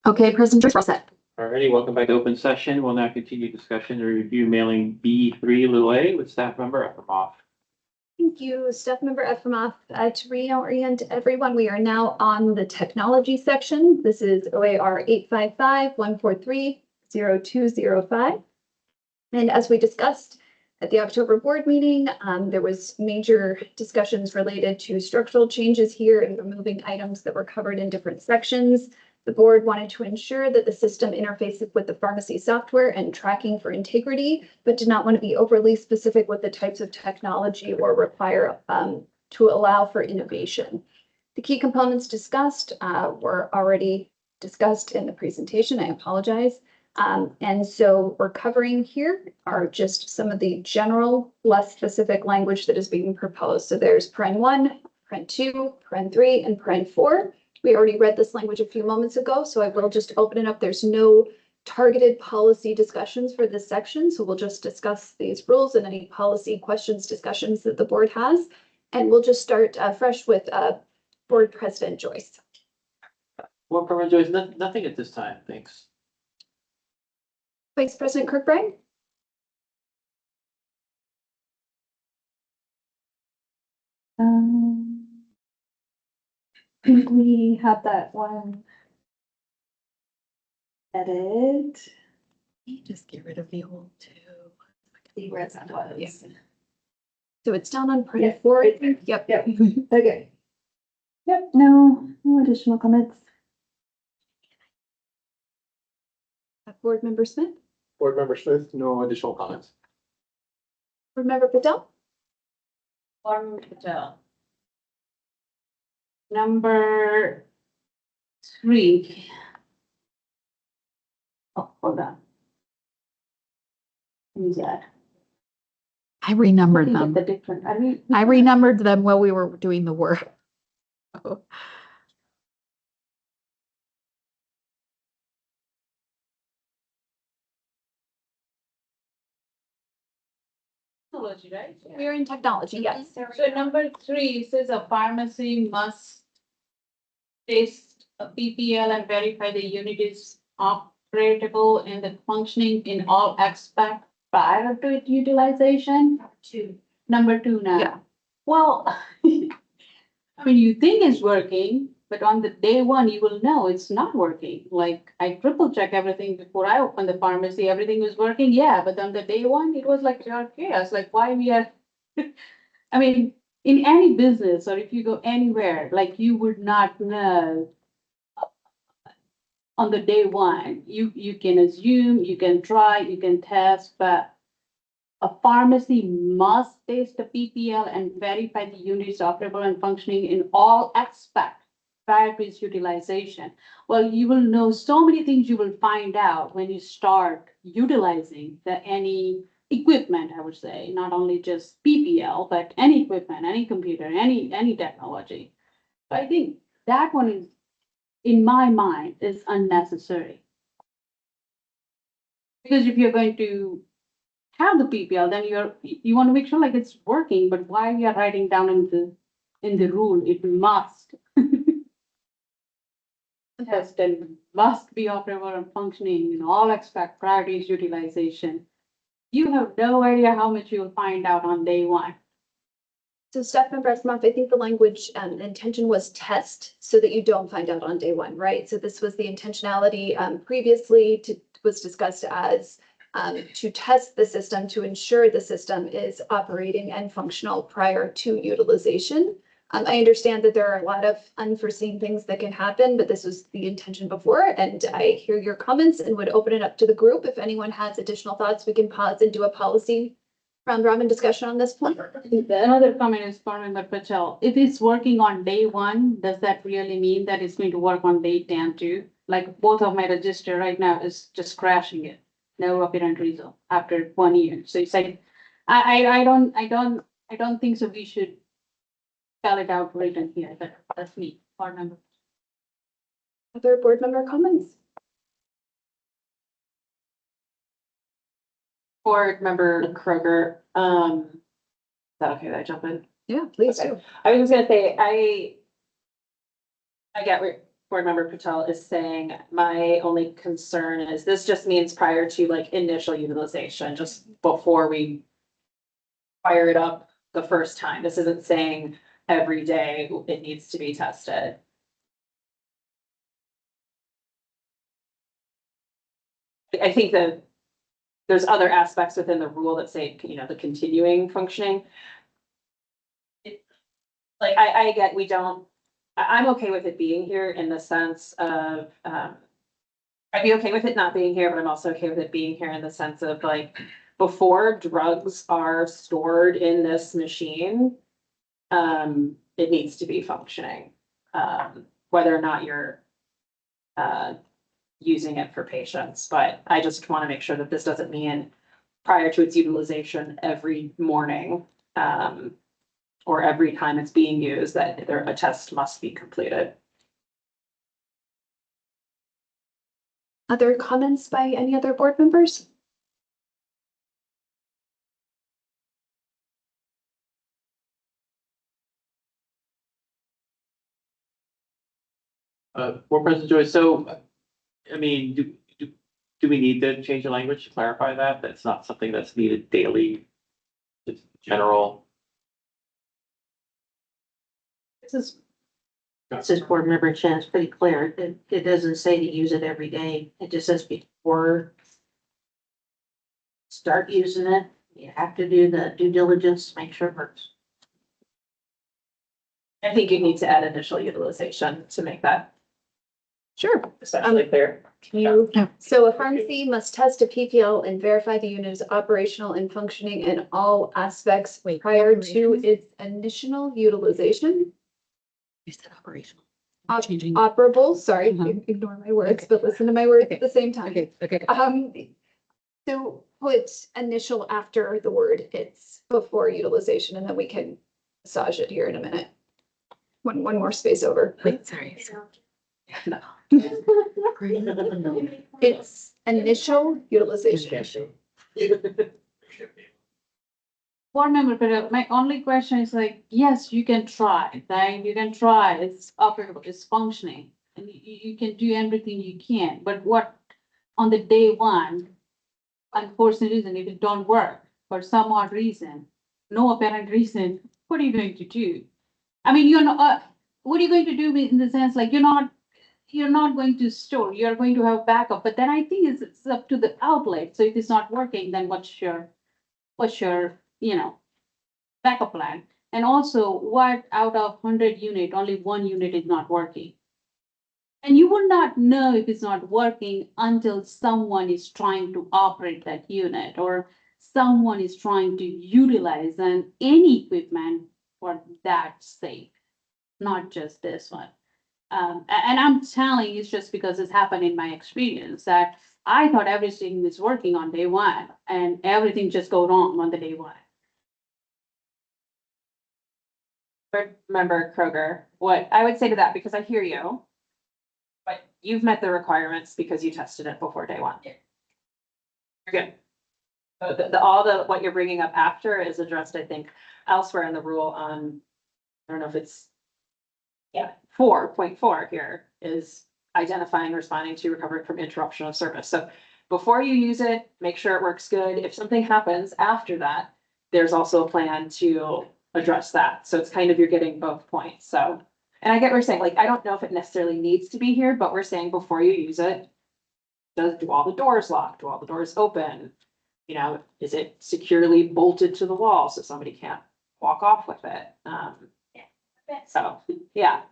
Okay, President Joyce, we're all set. Alrighty, welcome back to open session. We'll now continue discussion to review mailing B3 with staff member Efremov. Thank you, Staff Member Efremov. To reorient everyone, we are now on the technology section. This is OAR 855-143-0205. And as we discussed at the October board meeting, there was major discussions related to structural changes here and removing items that were covered in different sections. The board wanted to ensure that the system interfaces with the pharmacy software and tracking for integrity, but did not want to be overly specific with the types of technology or require to allow for innovation. The key components discussed were already discussed in the presentation. I apologize. And so we're covering here are just some of the general, less specific language that is being proposed. So there's Paren 1, Paren 2, Paren 3, and Paren 4. We already read this language a few moments ago, so I will just open it up. There's no targeted policy discussions for this section, so we'll just discuss these rules and any policy questions, discussions that the board has. And we'll just start fresh with Board President Joyce. Well, President Joyce, nothing at this time, thanks. Vice President Kirkbride? I think we have that one edit. Just get rid of the old two. See where it was. Yeah. So it's down on Paren Yeah. 4. Yep. Yep. Okay. Yep, no additional comments. Board Member Smith? Board Member Smith, no additional comments. Board Member Patel? Patel. Number 3. Oh, hold on. Who's that? I renumbered Looking them. at the different, I renumbered them while we were doing the work. technology, right? We're in technology, yes. So number 3 says a pharmacy must test a PPL and verify the unit is operable and the functioning in all aspects prior to its utilization. Number 2 now. Yeah. Well, I mean, you think it's working, but on the day one, you will know it's not working. Like I triple check everything before I open the pharmacy, everything was working. Yeah, but on the day one, it was like pure chaos. Like why we are, I mean, in any business or if you go anywhere, like you would not know on the day one. You can assume, you can try, you can test, but a pharmacy must test the PPL and verify the unit is operable and functioning in all aspects prior to its utilization. Well, you will know so many things you will find out when you start utilizing any equipment, I would say, not only just PPL, but any equipment, any computer, any technology. So I think that one is, in my mind, is unnecessary. Because if you're going to have the PPL, then you want to make sure like it's working, but why we are writing down in the rule, it must test and must be operable and functioning in all aspect prior to its utilization. You have no idea how much you'll find out on day one. So Staff Member Efremov, I think the language intention was test so that you don't find out on day one, right? So this was the intentionality previously was discussed as to test the system to ensure the system is operating and functional prior to utilization. I understand that there are a lot of unforeseen things that can happen, but this was the intention before, and I hear your comments and would open it up to the group. If anyone has additional thoughts, we can pause and do a policy round robin discussion on this point. Another comment is for Member Patel. If it's working on day one, does that really mean that it's going to work on day 10 too? Like both of my register right now is just crashing it. No apparent result after 1 year. So it's like, I don't think so. We should spell it out written here, but that's me, board member. Other board member comments? Board Member Kroger, is that okay that I jump in? Yeah, please Okay. do. I was just gonna say, I get Board Member Patel is saying, my only concern is this just means prior to like initial utilization, just before we fire it up the first time. This isn't saying every day it needs to be tested. I think that there's other aspects within the rule that say, you know, the continuing functioning. Like, I get, we don't, I'm okay with it being here in the sense of, I'd be okay with it not being here, but I'm also okay with it being here in the sense of like, before drugs are stored in this machine, it needs to be functioning. Whether or not you're, using it for patients, but I just want to make sure that this doesn't mean prior to its utilization every morning, or every time it's being used, that a test must be completed. Other comments by any other board members? Board President Joy, so, I mean, do we need to change the language to clarify that? That's not something that's needed daily. It's general. This is board member Chen, it's pretty clear. It doesn't say to use it every day. It just says before start using it, you have to do the due diligence, to make sure it works. I think you need to add initial utilization to make that Sure. especially clear. Can you, Yeah. so a pharmacy must test a PPL and verify the unit is operational and functioning in all aspects prior to operational? its initial utilization. You said operational. Op- Changing. Operable, sorry, Uh-huh. ignore my words, Okay. but listen to my words Okay. at the same time. Okay. So put initial after the word it's before utilization, and then we can massage it here in a minute. One more space over. Wait, sorry. It's initial utilization. Board member, but my only question is like, yes, you can try, right? You can try, it's operable, it's functioning. And you can do everything you can, but what, on the day one, unfortunate reason, if it don't work for some odd reason, no apparent reason, what are you going to do? I mean, you're not, what are you going to do in the sense, like, you're not going to store, you're going to have backup, but then I think it's up to the outlet. So if it's not working, then what's your, you know, backup plan? And also, what out of 100 unit, only 1 unit is not working? And you will not know if it's not working until someone is trying to operate that unit or someone is trying to utilize any equipment for that sake, not just this one. And I'm telling you, it's just because it's happened in my experience that I thought everything was working on day one and everything just go wrong on the day one. Board Member Kroger, what I would say to that, because I hear you, but you've met the requirements because you tested it before day one. You're good. So what you're bringing up after is addressed, I think, elsewhere in the rule on, I don't know if it's, 4.4 here is identifying, responding to, recovering from interruption of service. So before you use it, make sure it works good. If something happens after that, there's also a plan to address that. So it's kind of, you're getting both points. So, and I get what you're saying, like, I don't know if it necessarily needs to be here, but we're saying before you use it, do all the doors lock? Do all the doors open? You know, is it securely bolted to the wall so somebody can't walk off with it? So, yeah.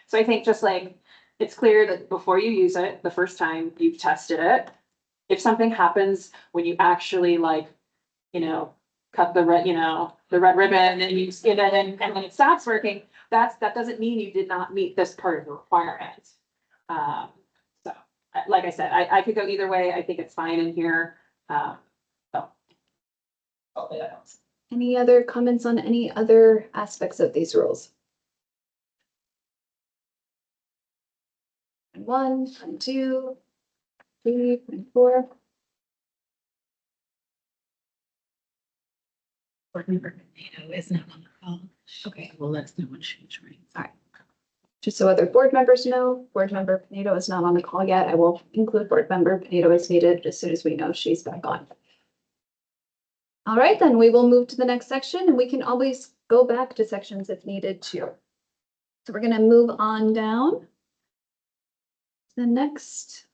So I think just like, it's clear that before you use it, the first time you've tested it, if something happens when you actually like, you know, cut the red, the red ribbon and you skin it and then it stops working, that doesn't mean you did not meet this part of the requirement. So, like I said, I could go either way. I think it's fine in here. So. Hopefully that helps. Any other comments on any other aspects of these rules? 1, 2, 3, 4. Board member Nato is not on the call. Okay. Well, that's no one she joins. All right. Just so other board members know, Board Member Pinedo is not on the call yet. I will include Board Member Pinedo as needed as soon as we know she's back on. All right, then we will move to the next section and we can always go back to sections if needed too. So we're going to move on down to the next.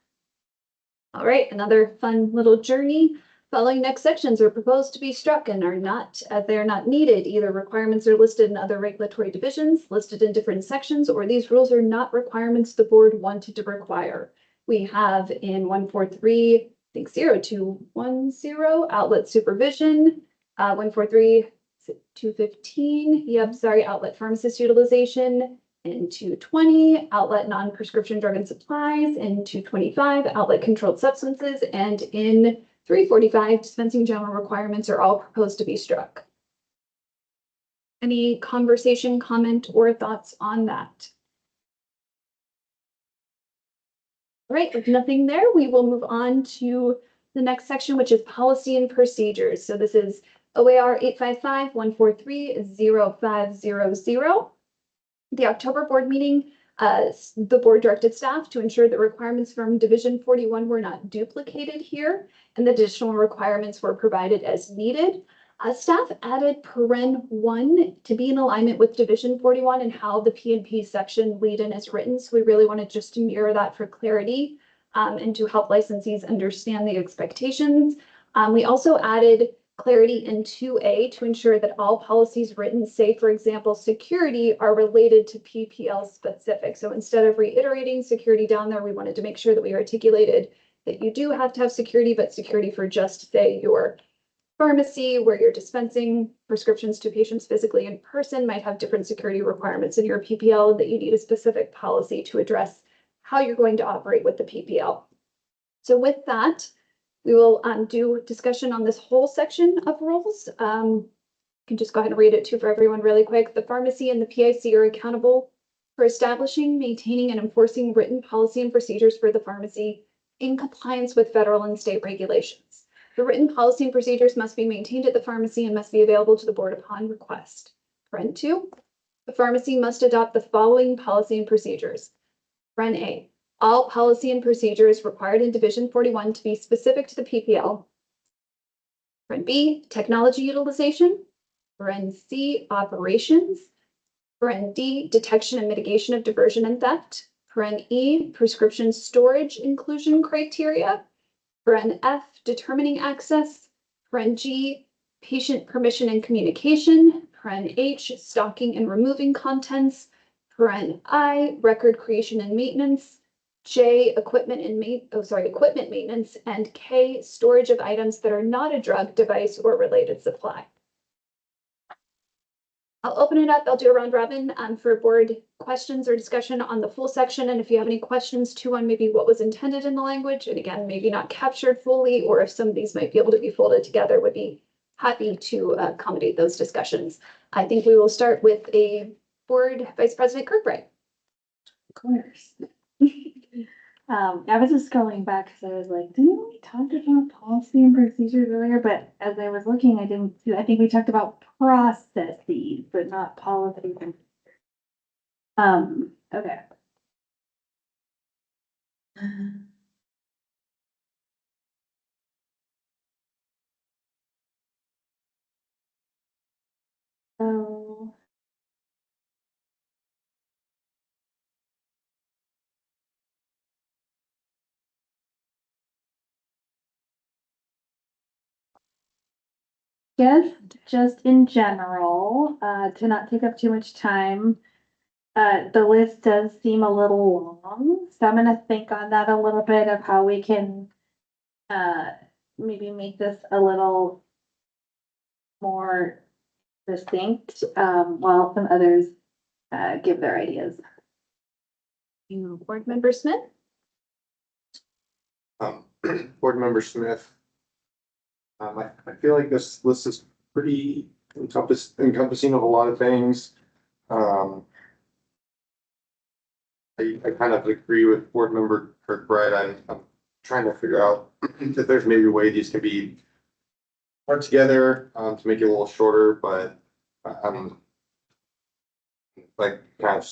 All right, another fun little journey. Following next sections are proposed to be struck and are not, they are not needed. Either requirements are listed in other regulatory divisions, listed in different sections, or these rules are not requirements the board wanted to require. We have in 143, I think 0210, outlet supervision, 143, 215, yep, sorry, outlet pharmacist utilization, in 220, outlet non-prescription drug and supplies, in 225, outlet controlled substances, and in 345, dispensing general requirements are all proposed to be struck. Any conversation, comment, or thoughts on that? All right, with nothing there, we will move on to the next section, which is policy and procedures. So this is OAR 855-143-0500. The October board meeting, the board directed staff to ensure that requirements from Division 41 were not duplicated here, and the additional requirements were provided as needed. Staff added paren 1 to be in alignment with Division 41 and how the P&P section lead-in is written. So we really wanted just to mirror that for clarity and to help licensees understand the expectations. We also added clarity in 2A to ensure that all policies written, say, for example, security, are related to PPL specific. So instead of reiterating security down there, we wanted to make sure that we articulated that you do have to have security, but security for just, say, your pharmacy where you're dispensing prescriptions to patients physically in person might have different security requirements in your PPL, and that you need a specific policy to address how you're going to operate with the PPL. So with that, we will do discussion on this whole section of rules. You can just go ahead and read it too for everyone really quick. The pharmacy and the PIC are accountable for establishing, maintaining, and enforcing written policy and procedures for the pharmacy in compliance with federal and state regulations. The written policy and procedures must be maintained at the pharmacy and must be available to the board upon request. Paren 2, the pharmacy must adopt the following policy and procedures. Paren A, all policy and procedures required in Division 41 to be specific to the PPL. Paren B, technology utilization. Paren C, operations. Paren D, detection and mitigation of diversion and theft. Paren E, prescription storage inclusion criteria. Paren F, determining access. Paren G, patient permission and communication. Paren H, stocking and removing contents. Paren I, record creation and maintenance. J, equipment maintenance, and K, storage of items that are not a drug, device, or related supply. I'll open it up. I'll do a round robin for board questions or discussion on the full section. And if you have any questions too on maybe what was intended in the language, and again, maybe not captured fully, or if some of these might be able to be folded together, would be happy to accommodate those discussions. I think we will start with a board Vice President Kirkbride. Of course. I was just scrolling back because I was like, didn't we talk about policy and procedures earlier? But as I was looking, I think we talked about processes, but not policies. Okay. So. Yes, just in general, to not take up too much time. The list does seem a little long, so I'm gonna think on that a little bit of how we can maybe make this a little more distinct, while some others give their ideas. Board Member Smith. Board Member Smith. I feel like this list is pretty encompassing of a lot of things. I kind of agree with Board Member Kirkbride. I'm trying to figure out if there's maybe a way these can be put together to make it a little shorter, but I'm like kind of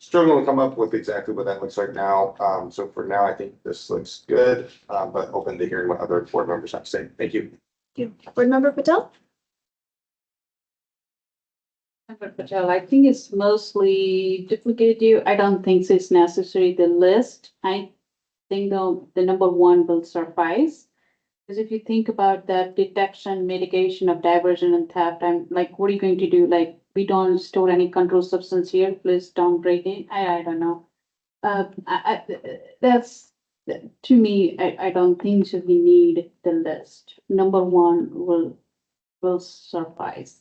struggling to come up with exactly what that looks like now. So for now, I think this looks good, but open to hearing what other board members have to say. Thank you. Board Member Patel? Member Patel, I think it's mostly duplicative. I don't think it's necessary, the list. I think the number one will suffice. Because if you think about that detection, mitigation of diversion and theft, I'm like, what are you going to do? Like, we don't store any controlled substance here, please don't break it. I don't know. That's, to me, I don't think so we need the list. Number one will suffice.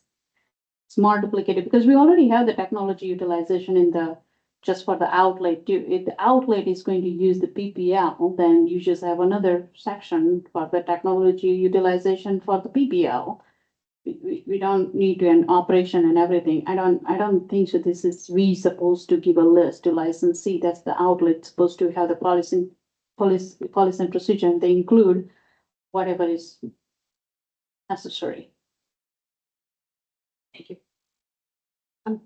It's more duplicated because we already have the technology utilization in the, just for the outlet. If the outlet is going to use the PPL, then you just have another section for the technology utilization for the PPL. We don't need to an operation and everything. I don't think so. This is, we supposed to give a list to licensee. That's the outlet supposed to have the policy and procedure, and they include whatever is necessary. Thank you.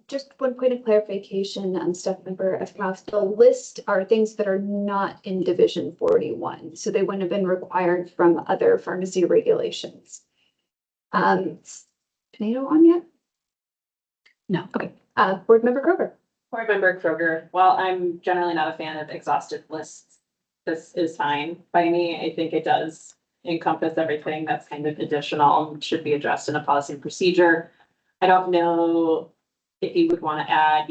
Just one point of clarification, Staff Member Efkoff, the list are things that are not in Division 41, so they wouldn't have been required from other pharmacy regulations. Tomato on yet? No. Okay, Board Member Kroger. Board Member Kroger, while I'm generally not a fan of exhaustive lists, this is fine by me. I think it does encompass everything that's kind of additional, should be addressed in a policy and procedure. I don't know if you would want to add,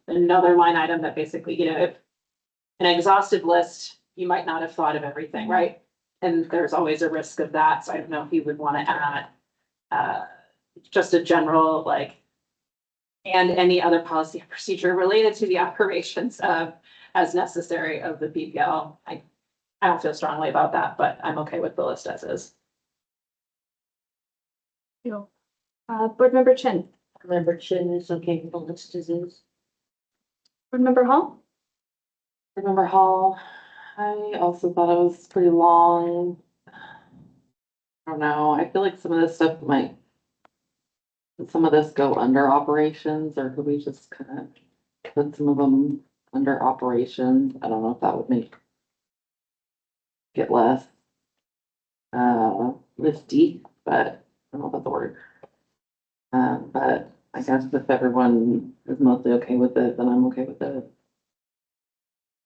another line item that basically, if an exhaustive list, you might not have thought of everything, right? And there's always a risk of that. So I don't know if you would want to add just a general, like, and any other policy or procedure related to the operations of, as necessary of the PPL. I don't feel strongly about that, but I'm okay with the list as is. Board Member Chin. Member Chin is okay with the list as is. Board Member Hall. Remember Hall, I also thought it was pretty long. I don't know, I feel like some of this stuff might, did some of this go under operations, or could we just kind of put some of them under operations? I don't know if that would make it less listy, but I don't know if that's a word. But I guess if everyone is mostly okay with it, then I'm okay with it.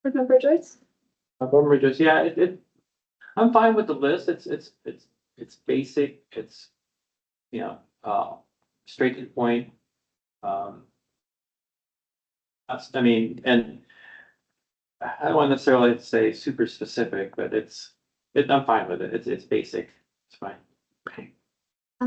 Board Member Joyce. Yeah, I'm fine with the list. It's basic. It's, straight to the point. That's, I mean, and I don't want necessarily to say super specific, but I'm fine with it. It's basic. It's fine.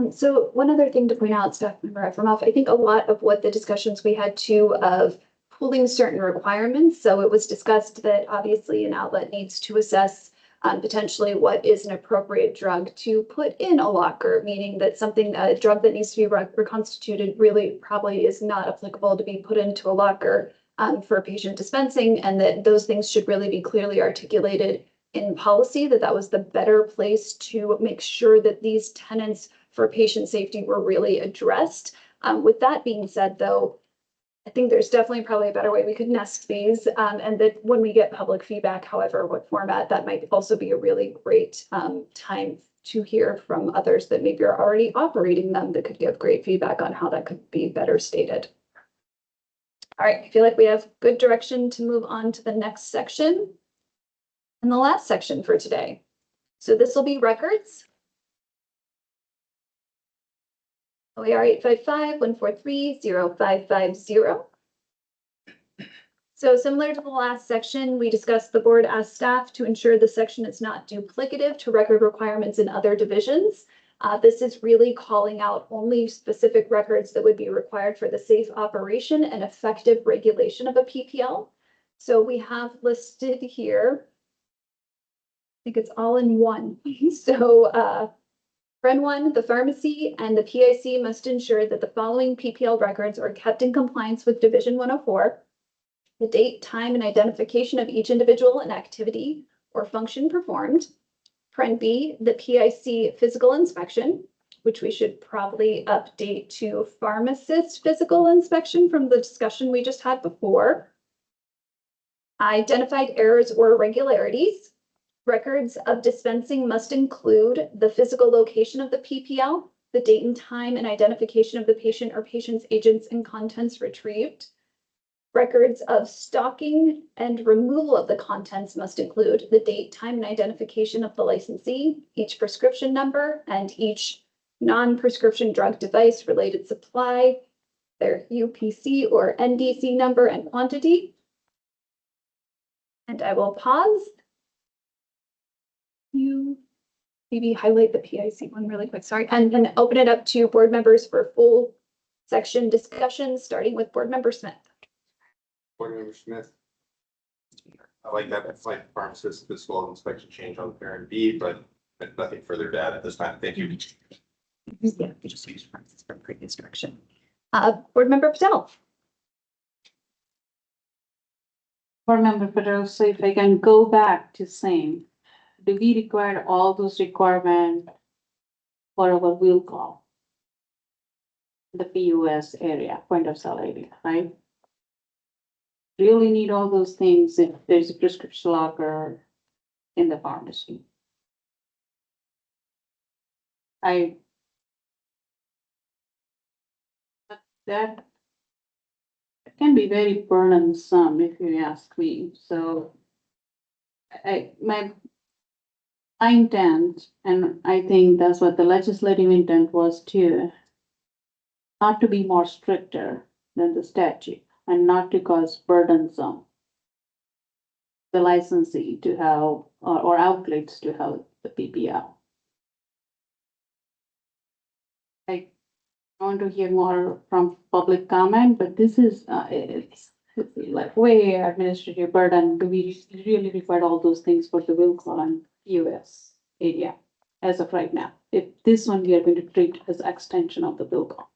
So one other thing to point out, Staff Member Efremoff, I think a lot of what the discussions we had too of pooling certain requirements. So it was discussed that obviously an outlet needs to assess potentially what is an appropriate drug to put in a locker, meaning that a drug that needs to be reconstituted really probably is not applicable to be put into a locker for patient dispensing, and that those things should really be clearly articulated in policy, that was the better place to make sure that these tenets for patient safety were really addressed. With that being said, though, I think there's definitely probably a better way we could nest these, and that when we get public feedback, however, what format, that might also be a really great time to hear from others that maybe are already operating them that could give great feedback on how that could be better stated. All right, I feel like we have good direction to move on to the next section and the last section for today. So this will be records. OER 855-143-0550. So similar to the last section, we discussed the board asked staff to ensure the section is not duplicative to record requirements in other divisions. This is really calling out only specific records that would be required for the safe operation and effective regulation of a PPL. So we have listed here, I think it's all in one. So Friend 1, the pharmacy and the PIC must ensure that the following PPL records are kept in compliance with Division 104. The date, time, and identification of each individual and activity or function performed. Friend B, the PIC physical inspection. which we should probably update to pharmacist physical inspection from the discussion we just had before. Identified errors or irregularities. Records of dispensing must include the physical location of the PPL, the date and time and identification of the patient or patient's agents and contents retrieved. Records of stocking and removal of the contents must include the date, time, and identification of the licensee, each prescription number, and each non-prescription drug device related supply, their UPC or NDC number and quantity. And I will pause. You maybe highlight the PIC one really quick, sorry, and then open it up to board members for full section discussion, starting with board member Smith. Board Member Smith. I like that. It's like pharmacist physical inspection change on parent B, but nothing further to add at this time. Thank you. Yeah, we just used pharmacist from previous direction. Board member Patel. Board member Patel, so if I can go back to same, do we require all those requirements for our wheel call? The POS area, point of sale area, right? Really need all those things if there's a prescription locker in the pharmacy. That can be very burdensome if you ask me, so my intent, and I think that's what the legislative intent was too, not to be more stricter than the statute and not to cause burdensome the licensee to have, or outlets to have the PPL. I want to hear more from public comment, but this is, it's like way administrative burden. Do we really require all those things for the will call and US area as of right now? If this one we are going to treat as extension of the will call.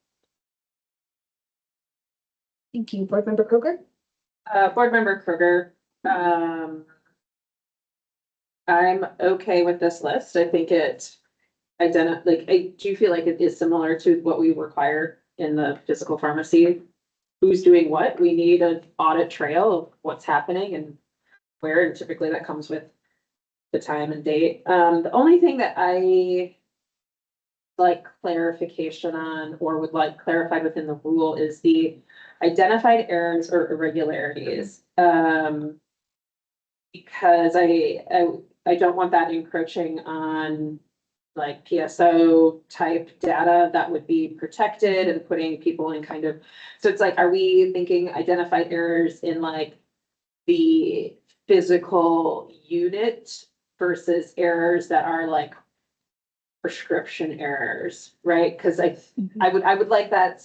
Thank you, board member Kroger. Board member Kruger, I'm okay with this list. I think it I do feel like it is similar to what we require in the physical pharmacy. Who's doing what? We need an audit trail of what's happening and where, and typically that comes with the time and date. The only thing that I like clarification on or would like clarified within the rule is the identified errors or irregularities. Because I don't want that encroaching on like PSO type data that would be protected and putting people in kind of, so it's like, are we thinking identified errors in like the physical unit versus errors that are like prescription errors, right? Because I would like that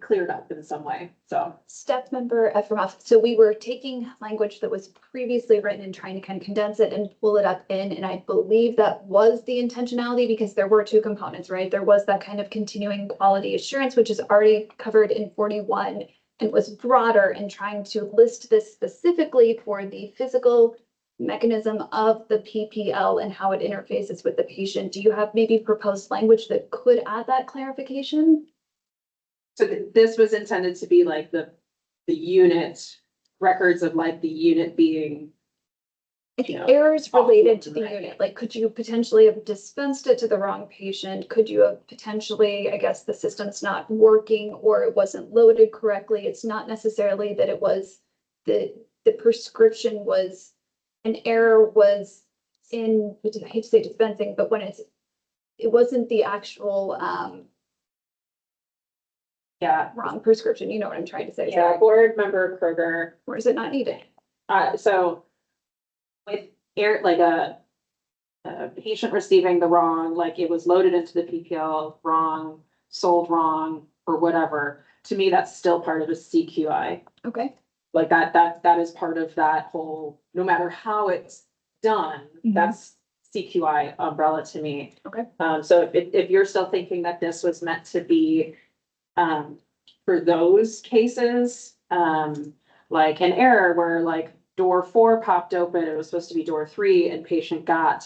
cleared up in some way, so. Staff member Efremov, so we were taking language that was previously written and trying to kind of condense it and pull it up in, and I believe that was the intentionality because there were two components, right? There was that kind of continuing quality assurance, which is already covered in 41 and was broader and trying to list this specifically for the physical mechanism of the PPL and how it interfaces with the patient. Do you have maybe proposed language that could add that clarification? So this was intended to be like the unit, records of like the unit being. I think errors related to the right. unit, like could you potentially have dispensed it to the wrong patient? Could you have potentially, I guess the system's not working or it wasn't loaded correctly? It's not necessarily that it was the prescription was, an error was in, I hate to say dispensing, but when it wasn't the actual wrong prescription, you know what I'm trying to say. Yeah, Sorry. board member Kroger, Or is it not needed? so. With like a patient receiving the wrong, like it was loaded into the PPL wrong, sold wrong, or whatever, to me, that's still part of a CQI. Okay. Like that is part of that whole, no matter how it's done, that's CQI umbrella to me. Okay. So if you're still thinking that this was meant to be, for those cases, like an error where like door 4 popped open, it was supposed to be door 3 and patient got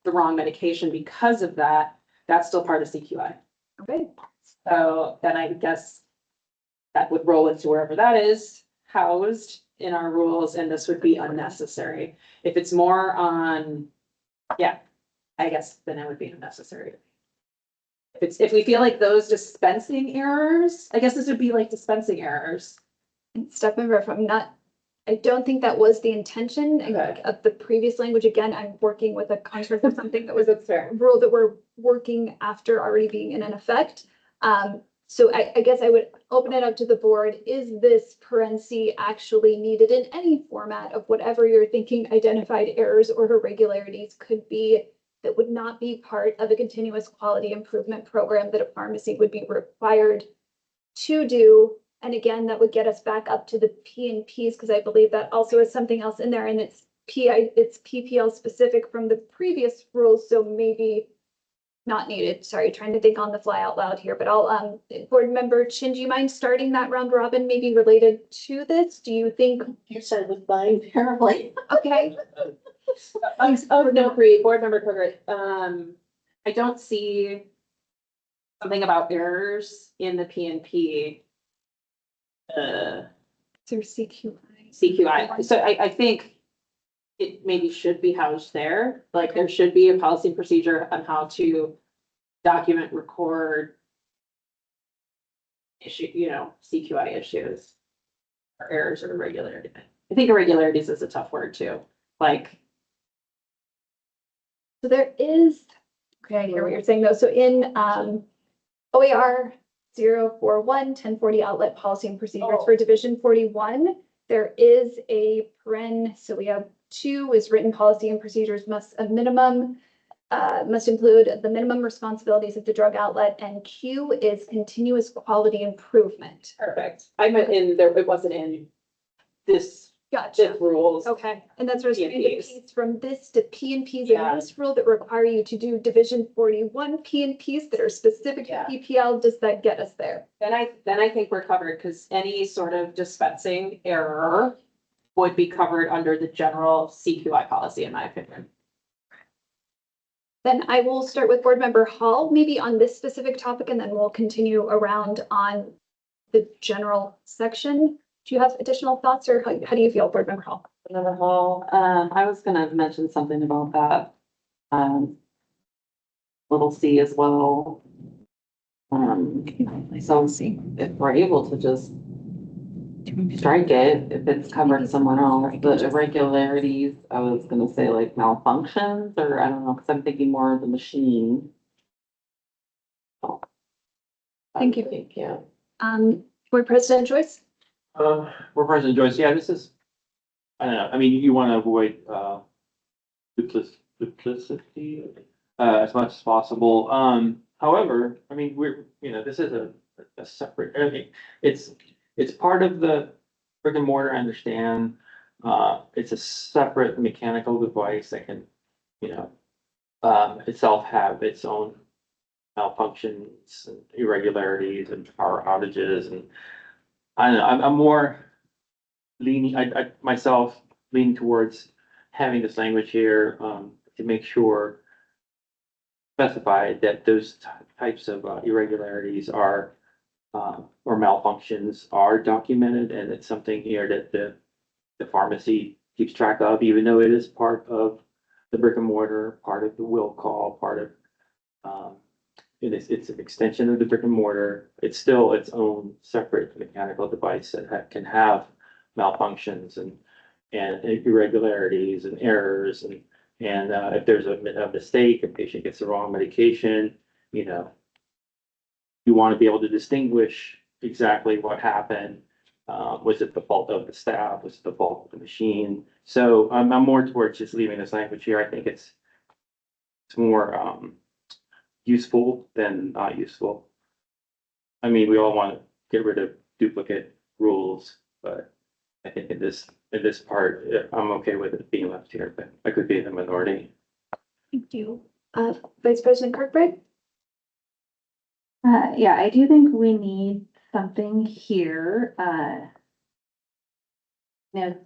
the wrong medication because of that. That's still part of CQI. Okay, So then I guess that would roll into wherever that is housed in our rules, and this would be unnecessary. If it's more on, yeah, I guess then it would be unnecessary. If we feel like those dispensing errors, I guess this would be like dispensing errors. and step over if I'm not, I don't think that was the intention Okay. of the previous language. Again, I'm working with a construct of something that was That's fair. a rule that we're working after already being in effect. So I guess I would open it up to the board. Is this parenthesis actually needed in any format of whatever you're thinking identified errors or irregularities could be that would not be part of a continuous quality improvement program that a pharmacy would be required to do? And again, that would get us back up to the P and Ps, because I believe that also is something else in there, and it's it's PPL specific from the previous rules, so maybe not needed. Sorry, trying to think on the fly out loud here, but I'll, board member Chin, do you mind starting that round robin, maybe related to this? Do you think, You said with mine terribly. okay, Oh, no, agree, board member Kroger, I don't see something about errors in the PNP. so CQI. CQI, so I think it maybe should be housed there, like there should be a policy and procedure on how to document, record issue, CQI issues or errors or irregularities. I think irregularities is a tough word too, like, So there is, okay, I hear what you're saying though. So in OAR 041-1040 outlet policy and procedures for Division 41, there is a paren, so we have 2 is written policy and procedures must must include the minimum responsibilities of the drug outlet, and Q is continuous quality improvement. perfect. I meant in there, it wasn't in this, Gotcha. rules. Okay, and that's where it's going to P&Ps. piece from this to P and Ps Yeah. in this rule that require you to do Division 41 P and Ps that are specific to Yeah. PPL. Does that get us there? Then I think we're covered, because any sort of dispensing error would be covered under the general CQI policy, in my opinion. Then I will start with Board Member Hall, maybe on this specific topic, and then we'll continue around on the general section. Do you have additional thoughts, or how do you feel, Board Member Hall? Member Hall, I was gonna mention something about that. Little C as well. So if we're able to just strike it, if it's covered somewhere else, the irregularities, I was gonna say like malfunctions, or I don't know, cause I'm thinking more of the machine. So, Thank you. Thank you. Board President Joyce? We're President Joyce, yeah, this is, I don't know, I mean, you want to avoid, duplicity, as much as possible. However, I mean, this is a separate, I mean, it's part of the brick and mortar, I understand. It's a separate mechanical device that can, itself have its own malfunctions and irregularities and power outages, and I don't know, I'm more leaning, I myself lean towards having this language here, to make sure specified that those types of irregularities are, or malfunctions are documented, and it's something here that the pharmacy keeps track of, even though it is part of the brick and mortar, part of the will call, part of, it's an extension of the brick and mortar. It's still its own separate mechanical device that can have malfunctions and irregularities and errors, and if there's a mistake, a patient gets the wrong medication, you want to be able to distinguish exactly what happened. Was it the fault of the staff? Was it the fault of the machine? So I'm more towards just leaving this language here. I think it's more useful than not useful. I mean, we all want to get rid of duplicate rules, but I think in this part, I'm okay with it being left here, but I could be in the minority. Thank you. Vice President Kirkbride? Yeah, I do think we need something here, the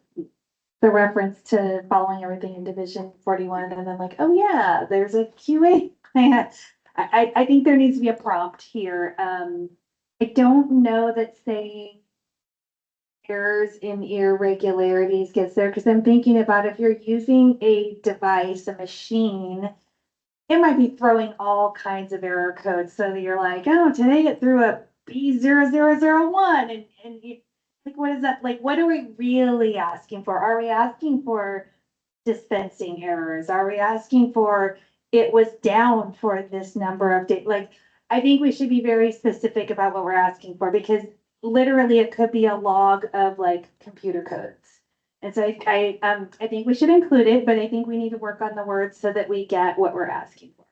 reference to following everything in Division 41, and then like, oh yeah, there's a QA plan. I think there needs to be a prompt here. I don't know that saying errors and irregularities gets there, because I'm thinking about if you're using a device, a machine, it might be throwing all kinds of error codes. So that you're like, oh, today it threw a B0001 and you, like, what is that? Like, what are we really asking for? Are we asking for dispensing errors? Are we asking for it was down for this number of days? Like, I think we should be very specific about what we're asking for, because literally it could be a log of like computer codes. And so I think we should include it, but I think we need to work on the words so that we get what we're asking for.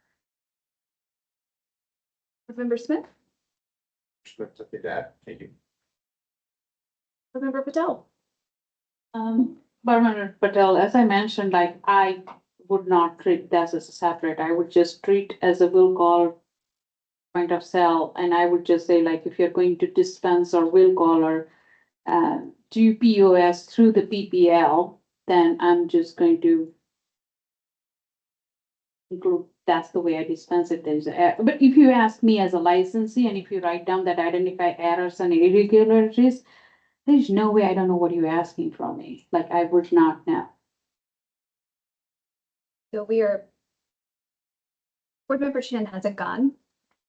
Board Member Smith, Smith took that. Thank you. Board Member Patel. Board Member Patel, as I mentioned, like, I would not treat this as a separate, I would just treat as a will call point of sale, and I would just say, like, if you're going to dispense or will call or do POS through the PPL, then I'm just going to include, that's the way I dispense it. But if you ask me as a licensee, and if you write down that identify errors and irregularities, there's no way I don't know what you're asking from me. Like, I would not know. So we are. Board Member Chin hasn't gone.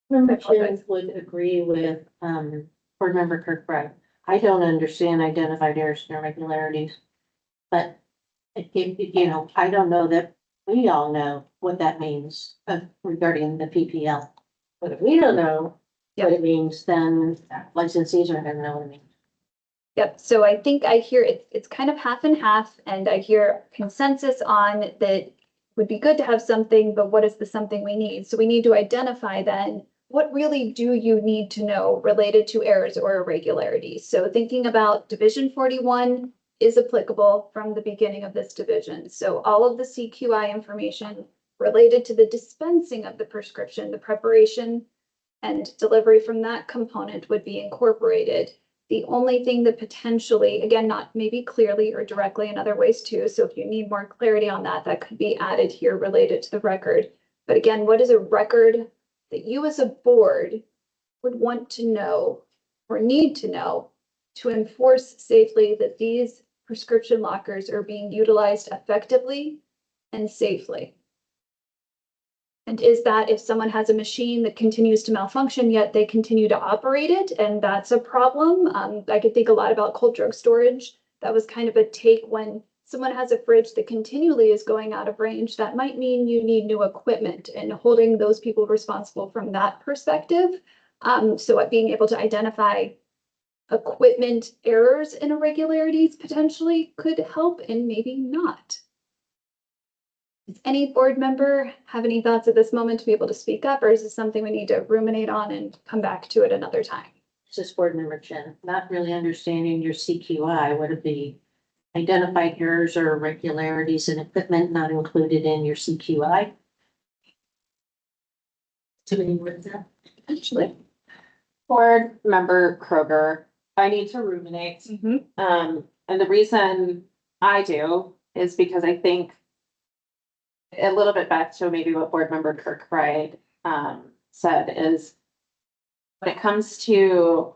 Member apologize. Chin would agree with, Board Member Kirkbride. I don't understand identified errors and irregularities. But you know, I don't know that we all know what that means regarding the PPL. But if we don't know what it means, then licensees aren't gonna know what it means. Yep, so I think I hear it's kind of half and half, and I hear consensus on that would be good to have something, but what is the something we need? So we need to identify then, what really do you need to know related to errors or irregularities? So thinking about Division 41 is applicable from the beginning of this division. So all of the CQI information related to the dispensing of the prescription, the preparation and delivery from that component would be incorporated. The only thing that potentially, again, not maybe clearly or directly in other ways too, so if you need more clarity on that, that could be added here related to the record. But again, what is a record that you as a board would want to know or need to know to enforce safely that these prescription lockers are being utilized effectively and safely? And is that if someone has a machine that continues to malfunction, yet they continue to operate it, and that's a problem? I could think a lot about cold drug storage. That was kind of a take when someone has a fridge that continually is going out of range. That might mean you need new equipment, and holding those people responsible from that perspective. So being able to identify equipment errors and irregularities potentially could help, and maybe not. Does any board member have any thoughts at this moment to be able to speak up, or is this something we need to ruminate on and come back to at another time? This is Board Member Chen, not really understanding your CQI. Would it be identified errors or irregularities in equipment not included in your CQI? Too many words there. Potentially. Board Member Kroger, I need to ruminate. And the reason I do is because I think a little bit back to maybe what Board Member Kirkbride said is when it comes to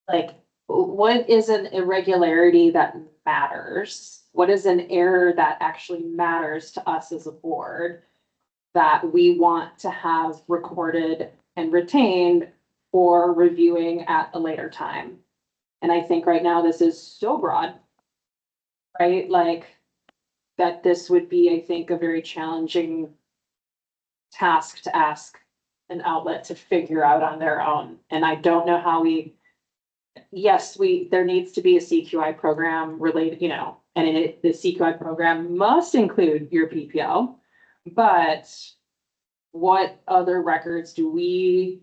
like, what is an irregularity that matters? What is an error that actually matters to us as a board that we want to have recorded and retained for reviewing at a later time? And I think right now this is so broad, right? Like, that this would be, I think, a very challenging task to ask an outlet to figure out on their own. And I don't know how yes, there needs to be a CQI program related, and the CQI program must include your PPL, but what other records do we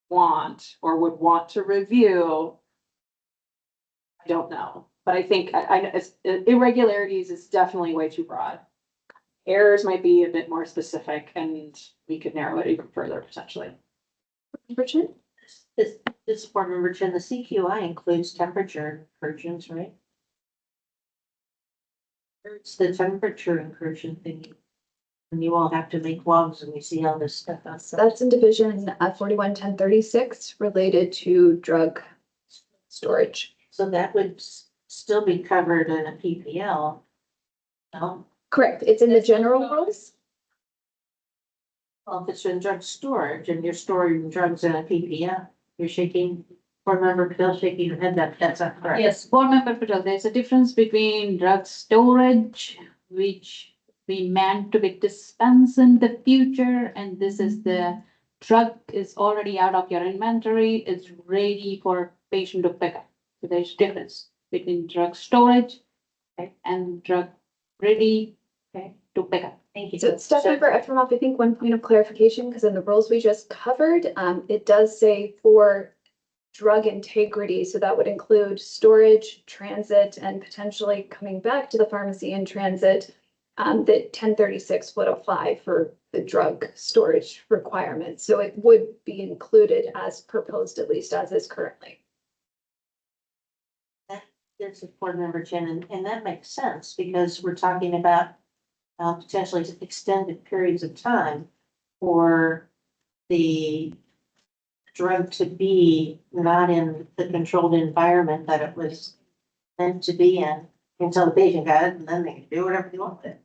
want or would want to review? I don't know. But I think irregularities is definitely way too broad. Errors might be a bit more specific, and we could narrow it even further potentially. Richard? This Board Member Chen, the CQI includes temperature incursions, right? It's the temperature incursion thingy. And you all have to make logs and we see all this stuff So outside. that's in division 411036 related to drug storage. So that would still be covered in a PPL. No, Correct. It's in the general rules. well, if it's in drug storage and you're storing drugs in a PPL, you're shaking, board member Bill shaking your head, that's not correct. Yes, board member Patel, there's a difference between drug storage, which we meant to be dispensed in the future, and this is the drug is already out of your inventory, it's ready for patient to pick up. So there's difference between drug storage, okay, and drug ready, okay, to pick up. Thank you. So staff member Efremov, I think one point of clarification, because in the rules we just covered, it does say for drug integrity. So that would include storage, transit, and potentially coming back to the pharmacy in transit. That 1036 would apply for the drug storage requirements. So it would be included as proposed, at least as is currently. There's a board member Jen, and that makes sense because we're talking about potentially extended periods of time for the drug to be not in the controlled environment that it was meant to be in until the patient got it, and then they can do whatever they want with it.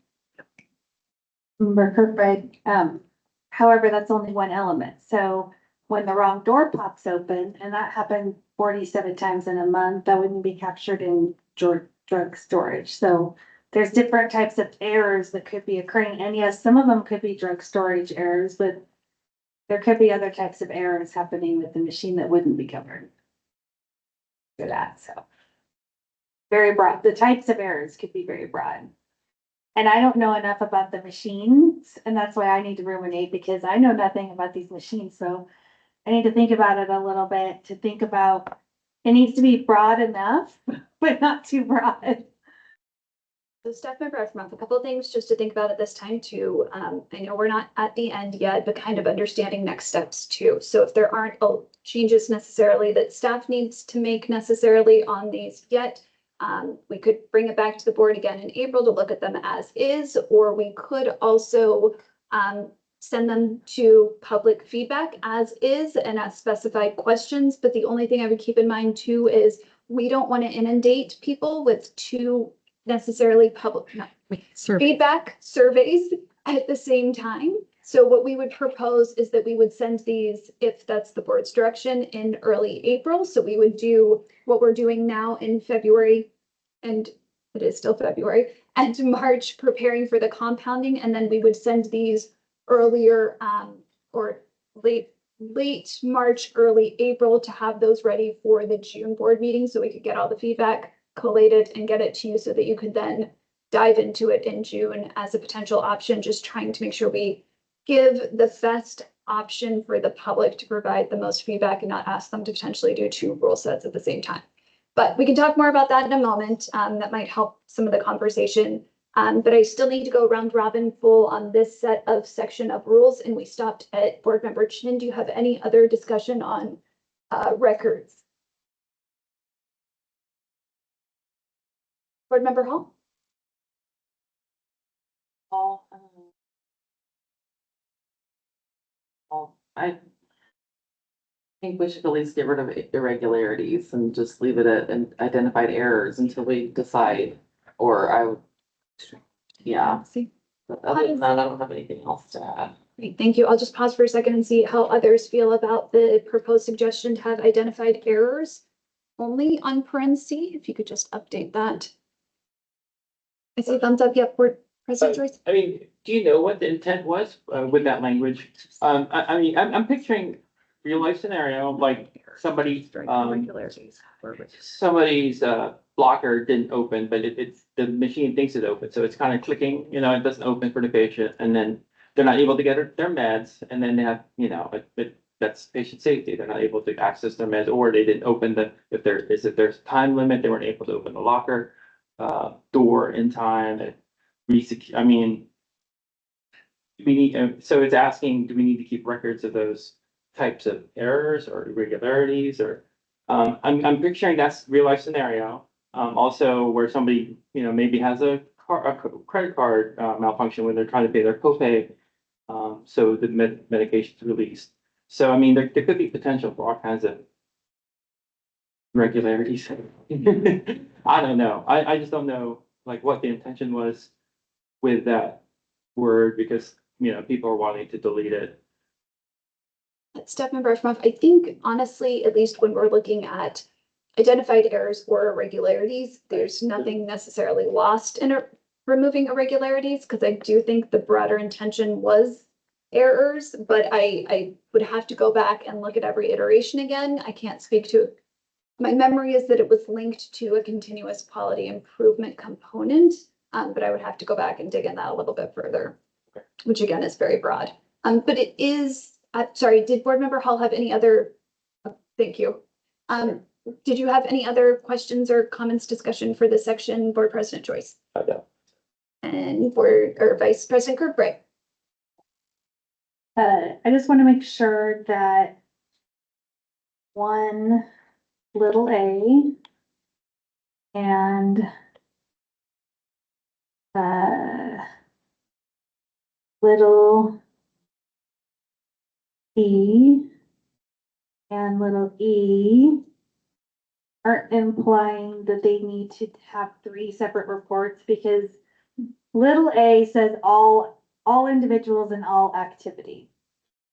Member Kirkbride, however, that's only one element. So when the wrong door pops open, and that happened 47 times in a month, that wouldn't be captured in drug storage. So there's different types of errors that could be occurring. And yes, some of them could be drug storage errors, but there could be other types of errors happening with the machine that wouldn't be covered for that. So very broad. The types of errors could be very broad. And I don't know enough about the machines, and that's why I need to ruminate, because I know nothing about these machines. So I need to think about it a little bit, to think about, it needs to be broad enough, but not too broad. So staff member Efremov, a couple of things just to think about at this time too. I know we're not at the end yet, but kind of understanding next steps too. So if there aren't changes necessarily that staff needs to make necessarily on these yet, we could bring it back to the board again in April to look at them as is, or we could also send them to public feedback as is and as specified questions. But the only thing I would keep in mind too is we don't want to inundate people with too necessarily public feedback surveys at the same time. So what we would propose is that we would send these, if that's the board's direction, in early April. So we would do what we're doing now in February, and it is still February, and March, preparing for the compounding. And then we would send these earlier or late March, early April to have those ready for the June board meeting, so we could get all the feedback collated and get it to you so that you could then dive into it in June as a potential option, just trying to make sure we give the best option for the public to provide the most feedback and not ask them to potentially do two rule sets at the same time. But we can talk more about that in a moment. That might help some of the conversation. But I still need to go round robin full on this set of section of rules, and we stopped at board member Chin. Do you have any other discussion on records? Board member Hall? I think we should at least get rid of irregularities and just leave it at identified errors until we decide, or I would. Yeah, See. but other than that, I don't have anything else to add. Great, thank you. I'll just pause for a second and see how others feel about the proposed suggestion to have identified errors only on paren C. If you could just update that. I see thumbs up. Yep, Board President Joyce. I mean, do you know what the intent was with that language? I mean, I'm picturing real life scenario, like somebody, somebody's blocker didn't open, but it's, the machine thinks it opened, so it's kind of clicking, you know, it doesn't open for the patient, and then they're not able to get their meds, and then they have, you know, that's patient safety, they're not able to access their meds, or they didn't open if there's time limit, they weren't able to open the locker door in time, I mean, we need, so it's asking, do we need to keep records of those types of errors or irregularities, or I'm picturing that's real life scenario. Also where somebody, you know, maybe has a credit card malfunction when they're trying to pay their copay. So the medication's released. So I mean, there could be potential for all kinds of irregularities. I don't know. I just don't know like what the intention was with that word because, you know, people are wanting to delete it. Step member Ashmoff, I think honestly, at least when we're looking at identified errors or irregularities, there's nothing necessarily lost in removing irregularities, because I do think the broader intention was errors, but I would have to go back and look at every iteration again. I can't speak to, my memory is that it was linked to a continuous quality improvement component, but I would have to go back and dig in that a little bit further, which again is very broad. But it is, sorry, did Board Member Hall have any other, thank you. Did you have any other questions or comments, discussion for this section, Board President Joyce? I don't. And Board or Vice President Kirkbride? I just want to make sure that one little a and little e and little e aren't implying that they need to have 3 separate reports, because little a says all individuals and all activity.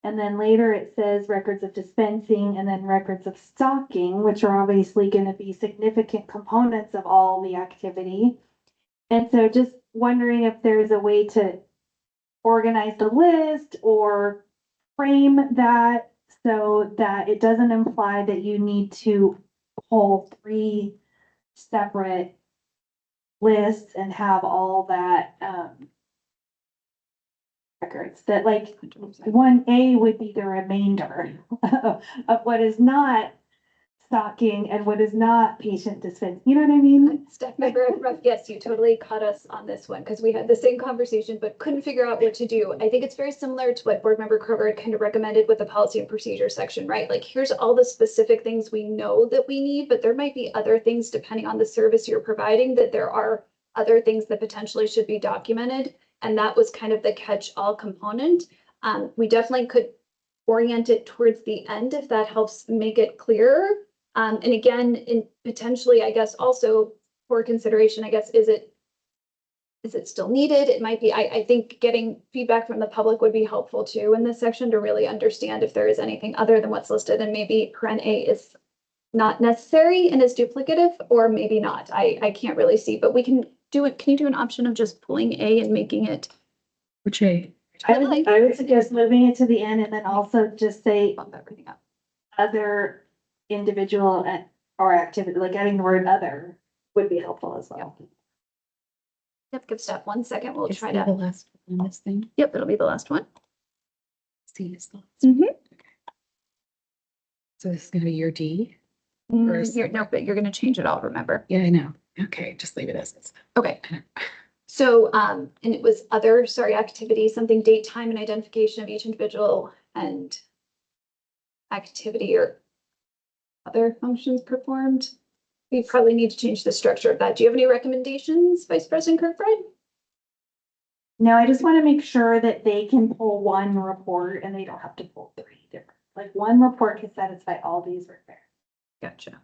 And then later it says records of dispensing and then records of stocking, which are obviously going to be significant components of all the activity. And so just wondering if there's a way to organize the list or frame that so that it doesn't imply that you need to pull 3 separate lists and have all that records, that like 1A would be the remainder of what is not stocking and what is not patient dispense. You know what I mean? Staff member Ruff, yes, you totally caught us on this one because we had the same conversation, but couldn't figure out what to do. I think it's very similar to what Board Member Kroger kind of recommended with the policy and procedure section, right? Like, here's all the specific things we know that we need, but there might be other things depending on the service you're providing, that there are other things that potentially should be documented. And that was kind of the catch-all component. We definitely could orient it towards the end if that helps make it clearer. And again, in potentially, I guess, also for consideration, I guess, is it still needed? It might be, I think getting feedback from the public would be helpful too in this section to really understand if there is anything other than what's listed, and maybe paren A is not necessary and is duplicative, or maybe not. I can't really see, but we can do it. Can you do an option of just pulling A and making it? Which A? I would suggest moving it to the end and then also just say Bump everything up. other individual or activity, like adding the word other would be helpful as well. Yep, give staff 1 second. We'll Is try that to. the last one on this thing? Yep, it'll be the last one. C is the last. Mhm. Okay. So this is gonna be your D? First. No, but you're gonna change it all, remember? Yeah, I know. Okay, just leave it as is. Okay. So, and it was other, sorry, activity, something date, time, and identification of each individual and activity or other functions performed. We probably need to change the structure of that. Do you have any recommendations, Vice President Kirkbride? No, I just want to make sure that they can pull 1 report and they don't have to pull 3 different, like 1 report can satisfy all these requirements. Gotcha.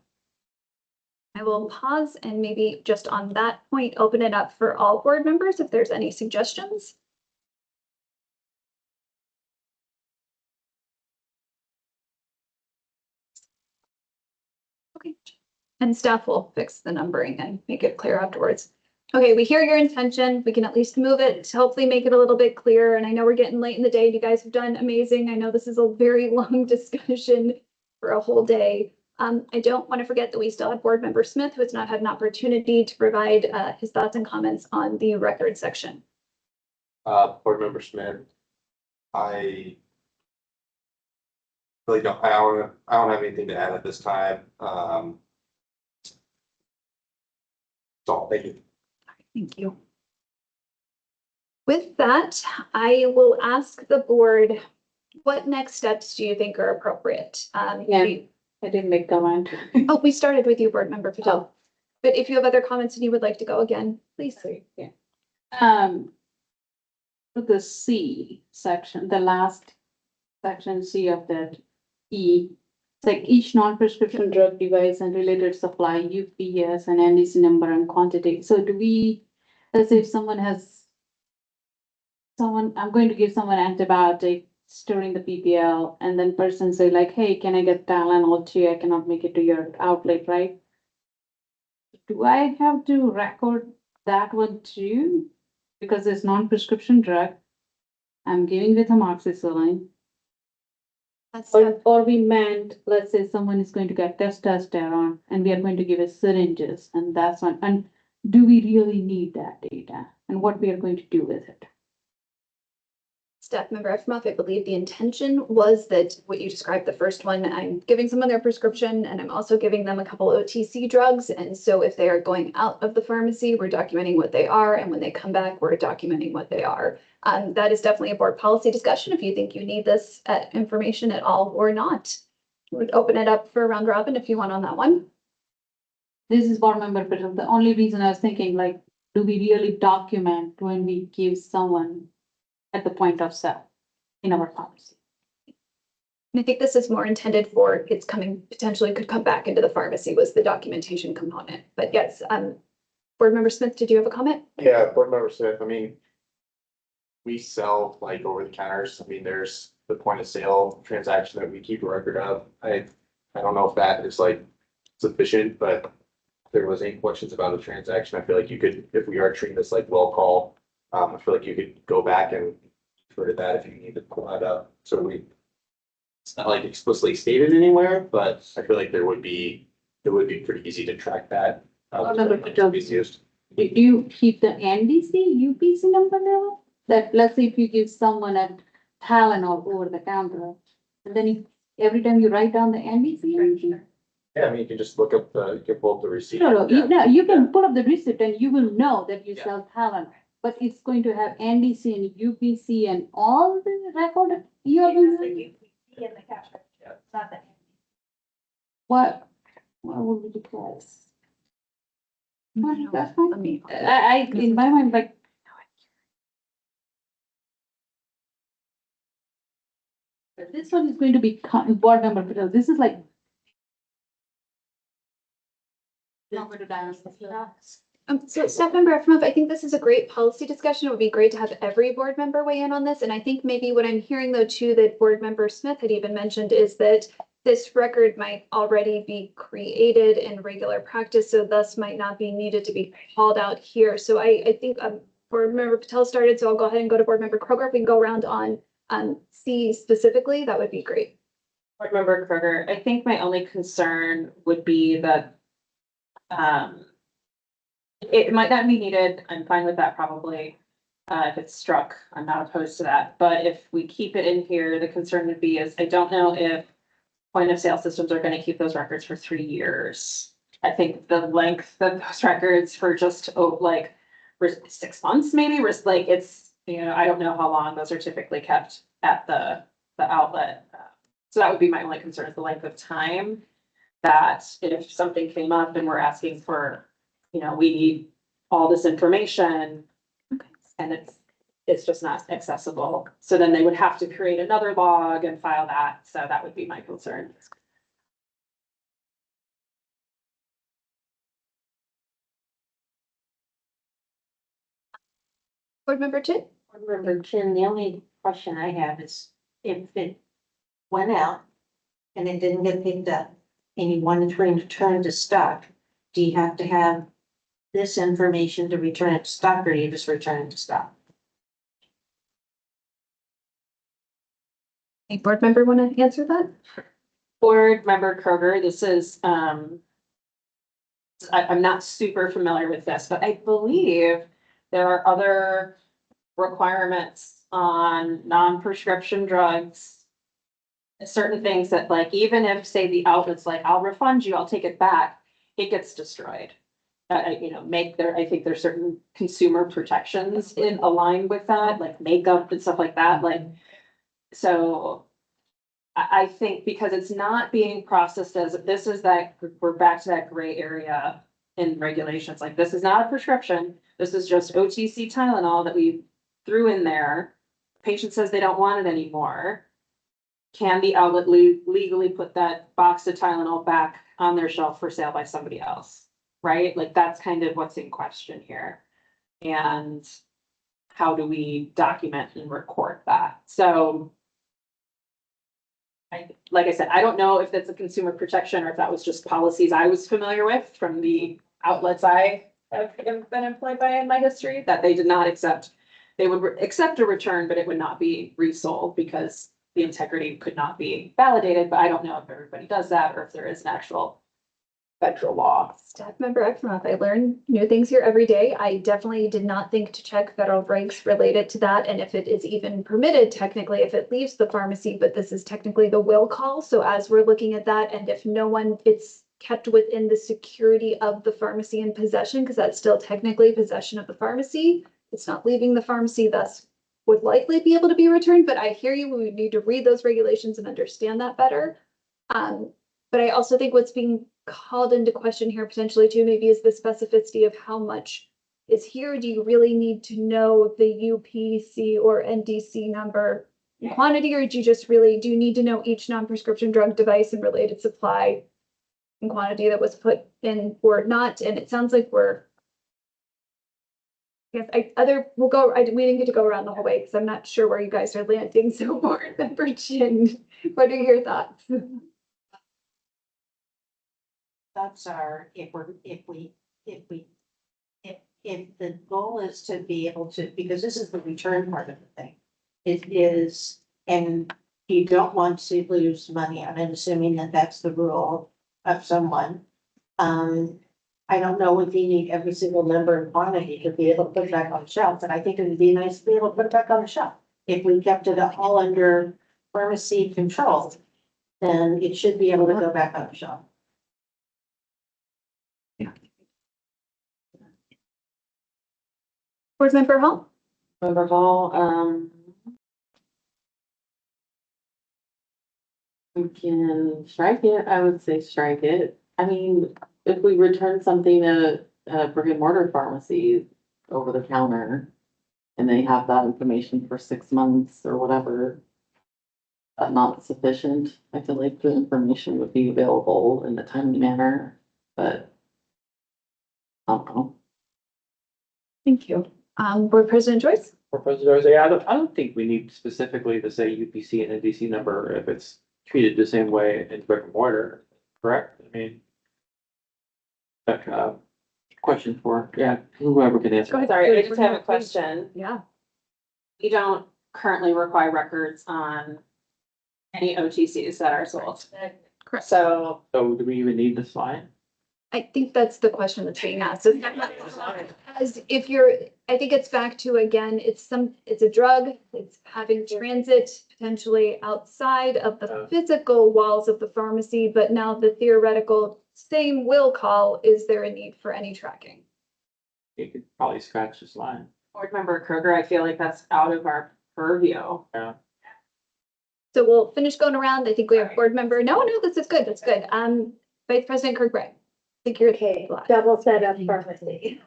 I will pause and maybe just on that point, open it up for all board members if there's any suggestions. Okay, and staff will fix the numbering and make it clear afterwards. Okay, we hear your intention. We can at least move it to hopefully make it a little bit clearer. And I know we're getting late in the day. You guys have done amazing. I know this is a very long discussion for a whole day. I don't want to forget that we still have Board Member Smith, who has not had an opportunity to provide his thoughts and comments on the record section. Board Member Smith, I really don't, I don't have anything to add at this time. So thank you. Thank you. With that, I will ask the board, what next steps do you think are appropriate? Yeah. I didn't make comment. Oh, we started with you, Board Member Patel. But if you have other comments and you would like to go again, please. Yeah. With the C section, the last section C of that E, it's like each non-prescription drug device and related supply, UPS and NDC number and quantity. So do we, let's say if someone has I'm going to give someone antibiotics during the PPL and then person say like, hey, can I get Tylenol too? I cannot make it to your outlet, right? Do I have to record that one too? Because it's non-prescription drug. I'm giving with amoxicillin. That's Or we meant, let's say someone is going to get testosterone and we are going to give a syringes and that's one. And do we really need that data and what we are going to do with it? Staff member Efimoff, I believe the intention was that what you described, the first one, I'm giving someone their prescription and I'm also giving them a couple OTC drugs. And so if they are going out of the pharmacy, we're documenting what they are. And when they come back, we're documenting what they are. That is definitely a board policy discussion. If you think you need this information at all or not, would open it up for a round robin if you want on that one. This is board member, but the only reason I was thinking like, do we really document when we give someone at the point of sale in our pharmacy? And I think this is more intended for it's coming, potentially could come back into the pharmacy was the documentation component. But yes, board member Smith, did you have a comment? Yeah, board member Smith, I mean, we sell like over the counters. I mean, there's the point of sale transaction that we keep a record of. I don't know if that is like sufficient, but if there was any questions about a transaction, I feel like you could, if we are treating this like well call, I feel like you could go back and refer to that if you need to pull that up. So it's not like explicitly stated anywhere, but I feel like it would be pretty easy to track that. Another Be used. Do you keep the NDC, UPC number now? That let's say if you give someone a Tylenol over the counter, and then every time you write down the NDC? Yeah, I mean, you can just look up you can pull up the receipt. No, Yeah. you can pull up the receipt and you will know that you Yeah. sell Tylenol. But it's going to have NDC and UPC and all the record you have in In the cash register, not the. what would we declare? That's fine. Let me- In my mind, like. But this one is going to be board member, because this is like. Number to dial. So staff member Efimoff, I think this is a great policy discussion. It would be great to have every board member weigh in on this. And I think maybe what I'm hearing though too, that board member Smith had even mentioned is that this record might already be created in regular practice, so thus might not be needed to be called out here. So I think board member Patel started, so I'll go ahead and go to board member Kroger. If we can go around on C specifically, that would be great. Board Member Kruger, I think my only concern would be that it might not be needed. I'm fine with that probably. If it's struck, I'm not opposed to that. But if we keep it in here, the concern would be is I don't know if point of sale systems are going to keep those records for 3 years. I think the length of those records for just like 6 months, maybe like it's, I don't know how long those are typically kept at the outlet. So that would be my only concern is the length of time that if something came up and we're asking for, we need all this information and it's just not accessible. So then they would have to create another log and file that. So that would be my concern. Board member Chin? Remember, Chin, the only question I have is if it went out and it didn't get picked up and you wanted to return to stock, do you have to have this information to return it to stock or do you just return it to stock? Any board member want to answer that? Board Member Kroger, this is, I'm not super familiar with this, but I believe there are other requirements on non-prescription drugs. Certain things that like, even if say the outlet's like, I'll refund you, I'll take it back, it gets destroyed. I think there's certain consumer protections in aligned with that, like makeup and stuff like that, like. So I think because it's not being processed as, this is that, we're back to that gray area in regulations, like this is not a prescription, this is just OTC Tylenol that we threw in there. Patient says they don't want it anymore. Can the outlet legally put that box of Tylenol back on their shelf for sale by somebody else? Right? Like that's kind of what's in question here. And how do we document and record that? So like I said, I don't know if that's a consumer protection or if that was just policies I was familiar with from the outlets I have been employed by in my history, that they did not accept. They would accept a return, but it would not be resold because the integrity could not be validated. But I don't know if everybody does that or if there is an actual federal law. Staff member Exmoff, I learn new things here every day. I definitely did not think to check federal regs related to that, and if it is even permitted technically, if it leaves the pharmacy, but this is technically the will call. So as we're looking at that, and if no one, it's kept within the security of the pharmacy in possession, because that's still technically possession of the pharmacy. It's not leaving the pharmacy, thus would likely be able to be returned, but I hear you, we need to read those regulations and understand that better. But I also think what's being called into question here potentially too, maybe is the specificity of how much is here. Do you really need to know the UPC or NDC number in quantity, or do you need to know each non-prescription drug device and related supply in quantity that was put in or not? And it sounds like we didn't get to go around the whole way because I'm not sure where you guys are landing. So Board Member Chin, what are your thoughts? Thoughts are, if the goal is to be able to, because this is the return part of the thing. It is, and you don't want to lose money on it, assuming that that's the rule of someone. I don't know if you need every single number and quantity to be able to put it back on the shelf, but I think it would be nice to be able to put it back on the shelf. If we kept it all under pharmacy control, then it should be able to go back on the shelf. Board Member Hall? Member Hall, we can strike it. I would say strike it. I mean, if we return something at a brick and mortar pharmacy over the counter and they have that information for 6 months or whatever, that's not sufficient. I feel like the information would be available in a timely manner, but I don't know. Thank you. Board President Joyce? For President, yeah, I don't think we need specifically to say UPC and NDC number if it's treated the same way in brick and mortar, correct? I mean, question for, yeah, whoever can answer. Go ahead. Sorry, I just have a question. Yeah. We don't currently require records on any OTCs that are sold. Correct. So So do we even need this line? I think that's the question that's being asked. As if I think it's back to, again, it's a drug, it's having transit potentially outside of the physical walls of the pharmacy, but now the theoretical same will call, is there a need for any tracking? You could probably scratch this line. Board Member Kroger, I feel like that's out of our purview. Yeah. So we'll finish going around. I think we have board member. No, this is good. That's good. Vice President Kirkbride. I think you're Okay, double set up pharmacy.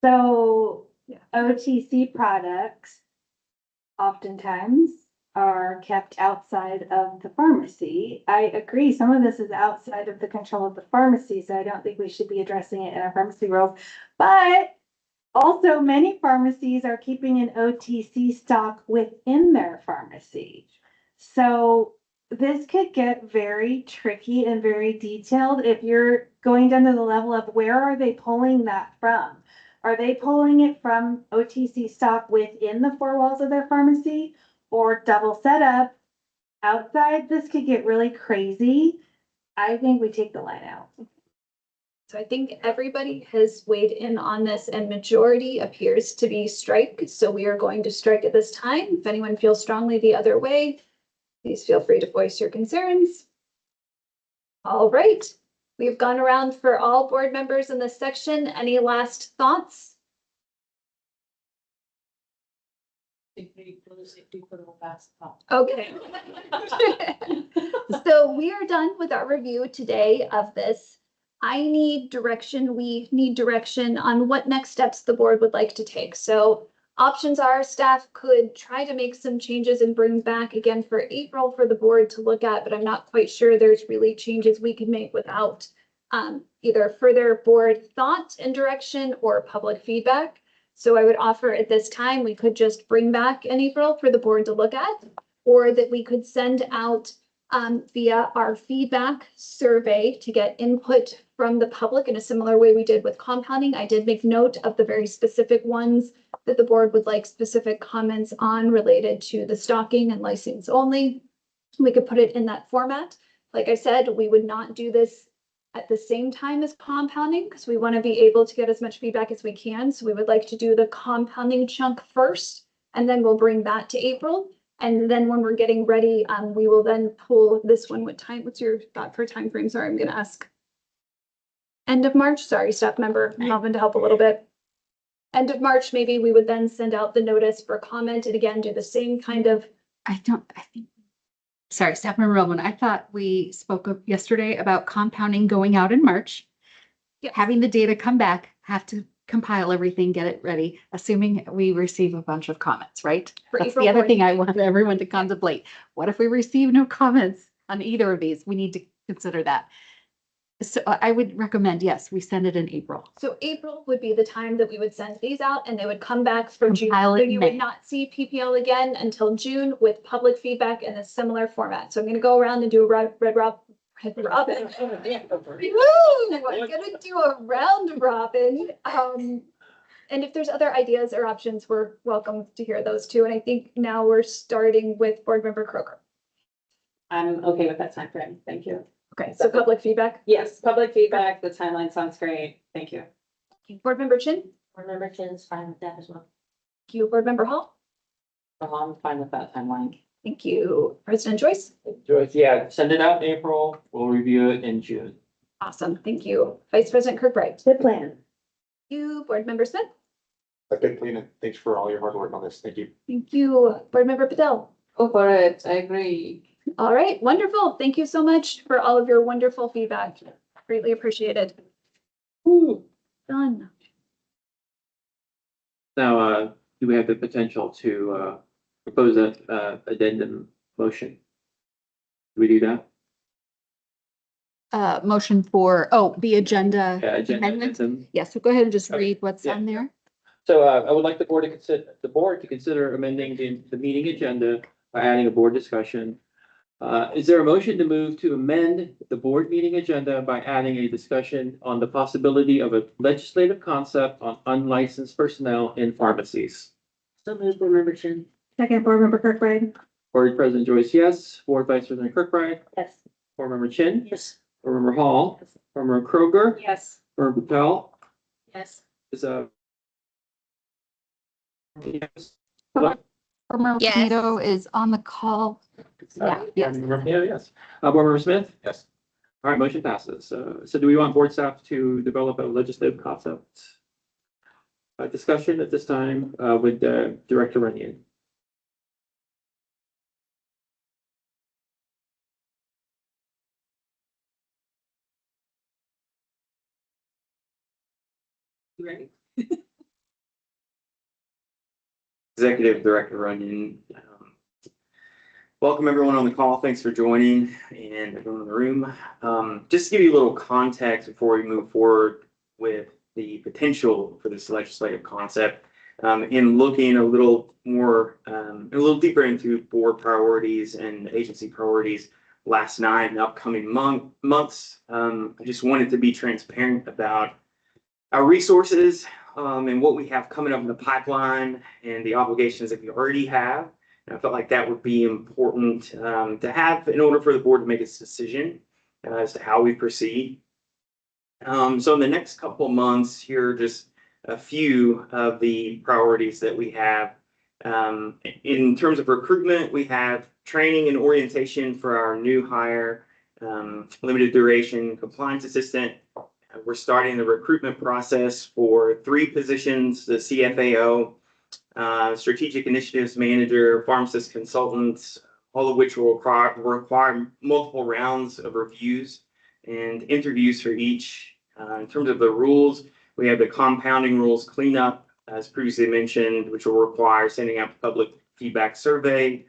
So OTC products oftentimes are kept outside of the pharmacy. I agree, some of this is outside of the control of the pharmacy, so I don't think we should be addressing it in our pharmacy rules. But also many pharmacies are keeping an OTC stock within their pharmacy. So this could get very tricky and very detailed if you're going down to the level of where are they pulling that from? Are they pulling it from OTC stock within the four walls of their pharmacy or double setup outside? This could get really crazy. I think we take the line out. So I think everybody has weighed in on this and majority appears to be strike. So we are going to strike at this time. If anyone feels strongly the other way, please feel free to voice your concerns. All right, we've gone around for all board members in this section. Any last thoughts? Okay. So we are done with our review today of this. I need direction, we need direction on what next steps the board would like to take. So options are staff could try to make some changes and bring back again for April for the board to look at, but I'm not quite sure there's really changes we could make without either further board thought and direction or public feedback. So I would offer at this time, we could just bring back in April for the board to look at, or that we could send out via our feedback survey to get input from the public in a similar way we did with compounding. I did make note of the very specific ones that the board would like specific comments on related to the stocking and license only. We could put it in that format. Like I said, we would not do this at the same time as compounding because we want to be able to get as much feedback as we can. So we would like to do the compounding chunk first, and then we'll bring that to April. And then when we're getting ready, we will then pull this one. What's your thought for time frame? Sorry, I'm going to ask. End of March. Sorry, staff member Melvin to help a little bit. End of March, maybe we would then send out the notice for comment and again, do the same kind of. I think. Sorry, staff member Melvin, I thought we spoke of yesterday about compounding going out in March. Yes. Having the data come back, have to compile everything, get it ready, assuming we receive a bunch of comments, right? For That's April the other 4th. thing I want everyone to contemplate. What if we receive no comments on either of these? We need to consider that. So I would recommend, yes, we send it in April. So April would be the time that we would send these out and they would come back for June. Compile So it in you May. would not see PPL again until June with public feedback in a similar format. So I'm gonna go around and do a red robin. Woo! I'm gonna do a round robin. And if there's other ideas or options, we're welcome to hear those too. And I think now we're starting with board member Kroger. I'm okay with that time frame. Thank you. Okay, so public feedback. Yes, public feedback, the timeline sounds great. Thank you. Board member Chin. Board member Chin's fine with that as well. Thank you, board member Hall. I'm fine with that timeline. Thank you, President Joyce. Joyce, yeah, send it out in April. We'll review it in June. Awesome, thank you. Vice President Kirkbride. Good plan. You, board member Smith. A good plan, and thanks for all your hard work on this. Thank you. Thank you, board member Patel. Go for it. I agree. All right, wonderful. Thank you so much for all of your wonderful feedback. Greatly appreciated. Done. Now, do we have the potential to propose a addendum motion? Do we do that? Motion for, the agenda Yeah, agenda amendment. addendum. Yes, so go ahead and just Okay. read what's Yeah. on there. So I would like the board to consider amending the meeting agenda by adding a board discussion. Is there a motion to move to amend the board meeting agenda by adding a discussion on the possibility of a legislative concept on unlicensed personnel in pharmacies? So moved, board member Chin. Second, board member Kirkbride. Board President Joyce, yes. Board Vice President Kirkbride, Yes. Board Member Chin, Yes. Board Member Hall, Board Member Kroger, Yes. Board Member Patel Yes. is yes. Board member Yes. Pinto is on the call. Yeah, yes. Yeah, yes. Board Member Smith? Yes. All right, motion passes. So do we want board staff to develop a legislative concept? Discussion at this time with Director Runyon. You ready? Executive Director Runyon. Welcome everyone on the call. Thanks for joining and everyone in the room. Just to give you a little context before we move forward with the potential for this legislative concept, in looking a little more, a little deeper into board priorities and agency priorities last night and upcoming months, I just wanted to be transparent about our resources and what we have coming up in the pipeline and the obligations that we already have. And I felt like that would be important to have in order for the board to make its decision as to how we proceed. So in the next couple of months, here are just a few of the priorities that we have. In terms of recruitment, we have training and orientation for our new hire, limited duration compliance assistant. We're starting the recruitment process for 3 positions, the CFAO, strategic initiatives manager, pharmacist consultants, all of which will require multiple rounds of reviews and interviews for each. In terms of the rules, we have the compounding rules cleanup, as previously mentioned, which will require sending out the public feedback survey,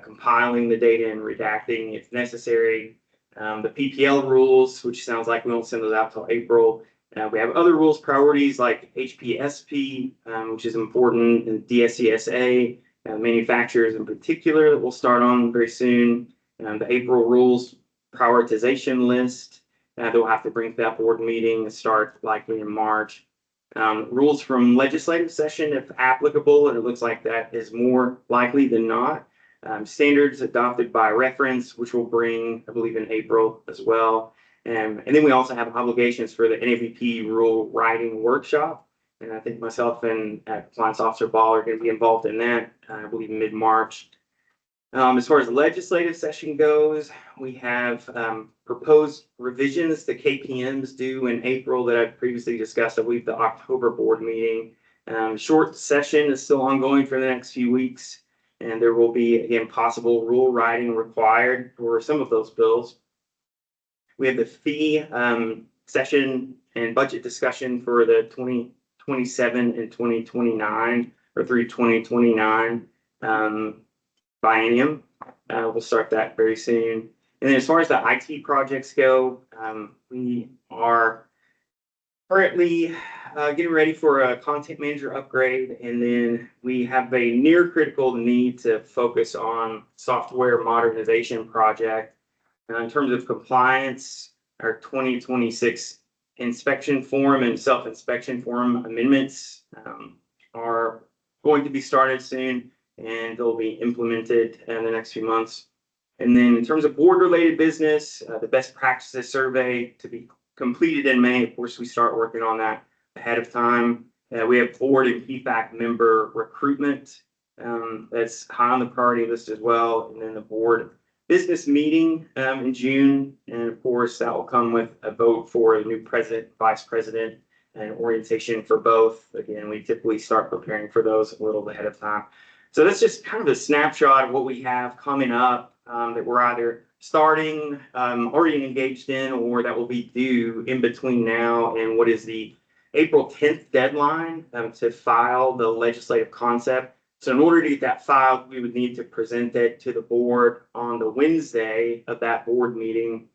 compiling the data and redacting if necessary. The PPL rules, which sounds like we won't send those out till April. We have other rules priorities like HPSP, which is important, and DSCSA, manufacturers in particular that we'll start on very soon. The April rules prioritization list that we'll have to bring to that board meeting and start likely in March. Rules from legislative session if applicable, and it looks like that is more likely than not. Standards adopted by reference, which we'll bring, I believe, in April as well. And then we also have obligations for the NAVP rule writing workshop. And I think myself and Compliance Officer Ball are going to be involved in that, I believe, mid-March. As far as the legislative session goes, we have proposed revisions to KPMs due in April that I previously discussed, I believe, the October board meeting. Short session is still ongoing for the next few weeks, and there will be, again, possible rule writing required for some of those bills. We have the fee session and budget discussion for the 2027 and 2029 or through 2029 biennium. We'll start that very soon. And then as far as the IT projects go, we are currently getting ready for a content manager upgrade. And then we have a near critical need to focus on software modernization project. In terms of compliance, our 2026 inspection form and self-inspection form amendments are going to be started soon, and they'll be implemented in the next few months. And then in terms of board-related business, the best practices survey to be completed in May. Of course, we start working on that ahead of time. We have board and PFAC member recruitment. That's high on the priority list as well. And then the board business meeting in June. And of course, that will come with a vote for a new president, vice president, and orientation for both. Again, we typically start preparing for those a little ahead of time. So that's just kind of a snapshot of what we have coming up that we're either starting, already engaged in, or that will be due in between now and what is the April 10th deadline to file the legislative concept. So in order to get that filed, we would need to present it to the board on the Wednesday of that board meeting.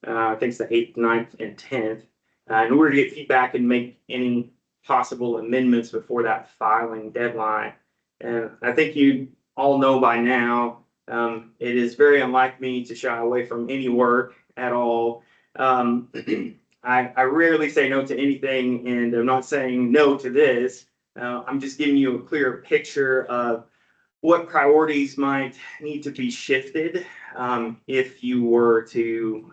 I think it's the 8th, 9th, and 10th. In order to get feedback and make any possible amendments before that filing deadline. And I think you all know by now, it is very unlike me to shy away from any work at all. I rarely say no to anything, and I'm not saying no to this. I'm just giving you a clear picture of what priorities might need to be shifted if you were to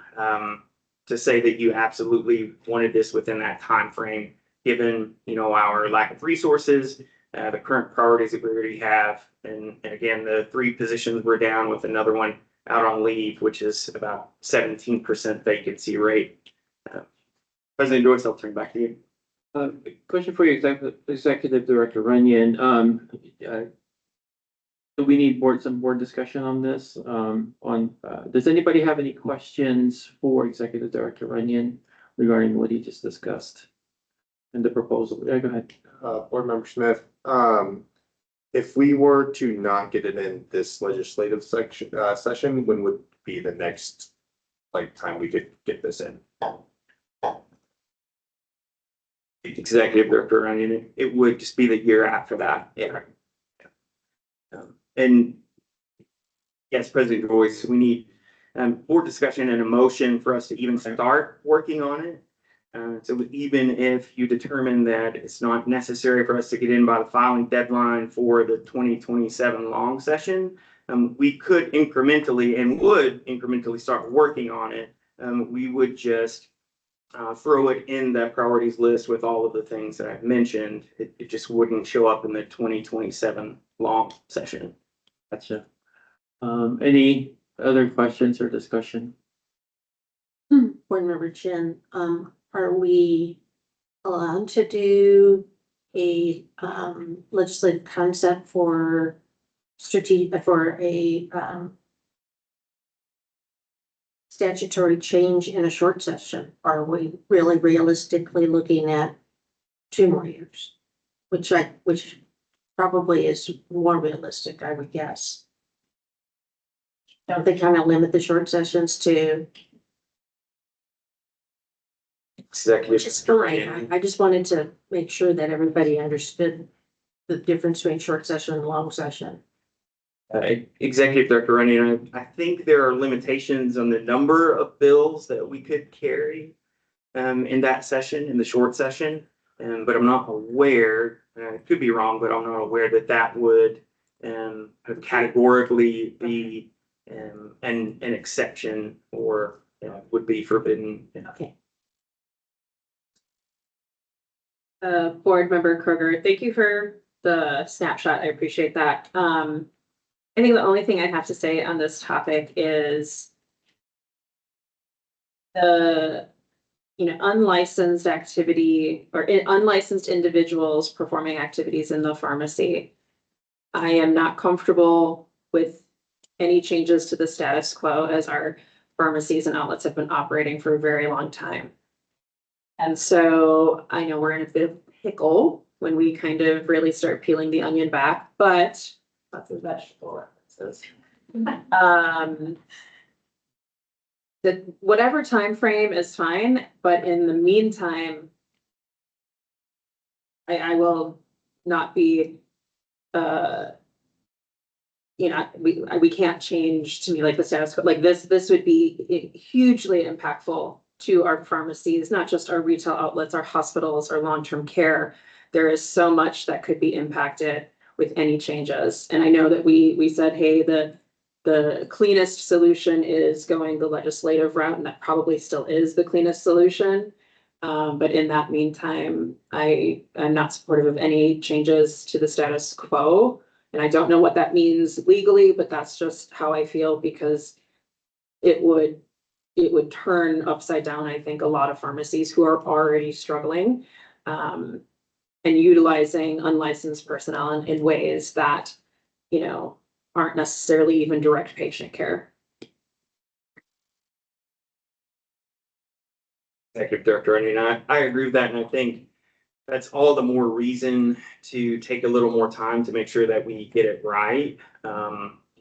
say that you absolutely wanted this within that time frame, given our lack of resources, the current priorities that we already have, and again, the 3 positions we're down with another one out on leave, which is about 17% vacancy rate. President Joyce, I'll turn it back to you. Question for you, Executive Director Runyon. Do we need some board discussion on this? Does anybody have any questions for Executive Director Runyon regarding what he just discussed and the proposal? Yeah, go ahead. Board Member Smith, if we were to not get it in this legislative session, when would be the next time we could get this in? Executive Director Runyon, it would just be the year after that. Yeah. And yes, President Joyce, we need board discussion and a motion for us to even start working on it. So even if you determine that it's not necessary for us to get in by the filing deadline for the 2027 long session, we could incrementally and would incrementally start working on it. We would just throw it in that priorities list with all of the things that I've mentioned. It just wouldn't show up in the 2027 long session. Gotcha. Any other questions or discussion? Board Member Chin, are we allowed to do a legislative concept for strategic, for a statutory change in a short session? Are we really realistically looking at 2 more years? Which probably is more realistic, I would guess. Don't they kind of limit the short sessions to, Executive. which is fine. I just wanted to make sure that everybody understood the difference between short session and long session. Executive Director Runyon, I think there are limitations on the number of bills that we could carry in that session, in the short session. But I'm not aware, I could be wrong, but I'm not aware that that would categorically be an exception or would be forbidden. Okay. Board Member Kroger, thank you for the snapshot. I appreciate that. I think the only thing I have to say on this topic is the, unlicensed activity or unlicensed individuals performing activities in the pharmacy. I am not comfortable with any changes to the status quo as our pharmacies and outlets have been operating for a very long time. And so I know we're in a bit of a pickle when we kind of really start peeling the onion back, but lots of vegetable references. That whatever time frame is fine, but in the meantime, I will not be, we can't change to me like the status quo. Like this would be hugely impactful to our pharmacies, not just our retail outlets, our hospitals, our long-term care. There is so much that could be impacted with any changes. And I know that we said, hey, the cleanest solution is going the legislative route, and that probably still is the cleanest solution. But in that meantime, I am not supportive of any changes to the status quo. And I don't know what that means legally, but that's just how I feel, because it would turn upside down, I think, a lot of pharmacies who are already struggling, and utilizing unlicensed personnel in ways that, aren't necessarily even direct patient care. Executive Director, I agree with that, and I think that's all the more reason to take a little more time to make sure that we get it right.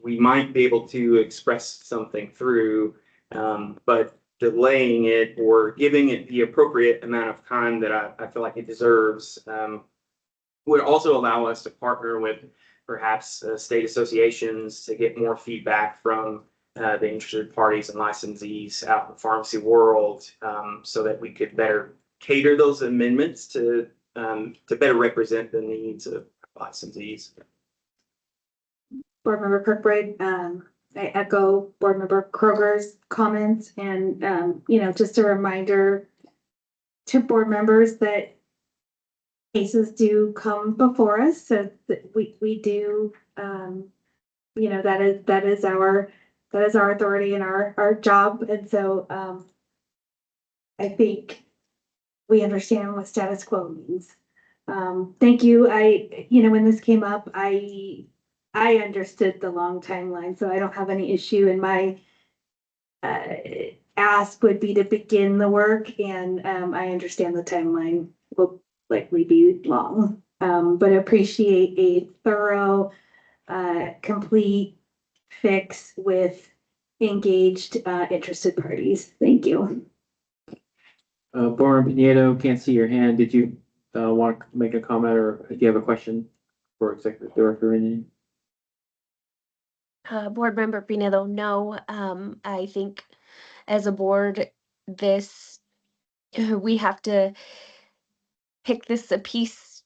We might be able to express something through, but delaying it or giving it the appropriate amount of time that I feel like it deserves would also allow us to partner with perhaps state associations to get more feedback from the interested parties and licensees out in the pharmacy world, so that we could better cater those amendments to better represent the needs of licensees. Board Member Kirkbride, I echo Board Member Kroger's comments, and, just a reminder to board members that cases do come before us, so that we do, that is our authority and our job. And so, I think we understand what status quo means. Thank you. When this came up, I understood the long timeline, so I don't have any issue, and my ask would be to begin the work, and I understand the timeline will likely be long, but appreciate a thorough, complete fix with engaged, interested parties. Thank you. Board Pinedo, can't see your hand. Did you want to make a comment, or do you have a question for Executive Director? Board Member Pinedo, no. I think as a board, we have to pick this a piece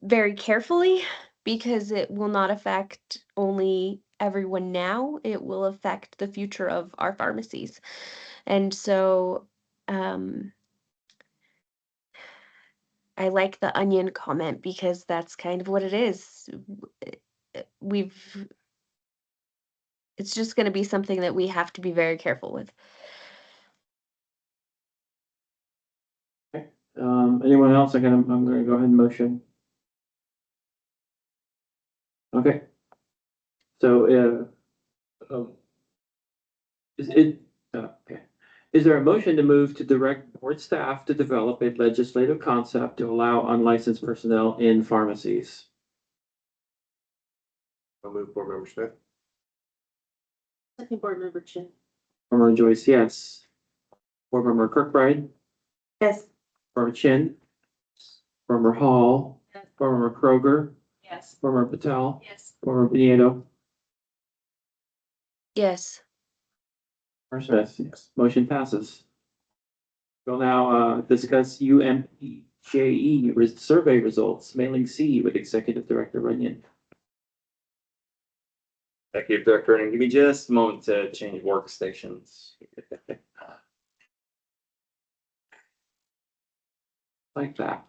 very carefully, because it will not affect only everyone now, it will affect the future of our pharmacies. And so, I like the onion comment, because that's kind of what it is. It's just going to be something that we have to be very careful with. Anyone else? I'm gonna go ahead and motion. Okay. So, Is it, okay. Is there a motion to move to direct board staff to develop a legislative concept to allow unlicensed personnel in pharmacies? I'll move board member Smith. Second board member Chin. Board Member Joyce, yes. Board Member Kirkbride, Yes. Board Member Chin, Board Member Hall, Yes. Board Member Kroger, Yes. Board Member Patel, Yes. Board Member Pinheiro, Yes. Board Member Smith, yes. Motion passes. We'll now discuss UMPJE survey results, mailing C with Executive Director Runyon. Executive Director, and give me just a moment to change workstations. Like that.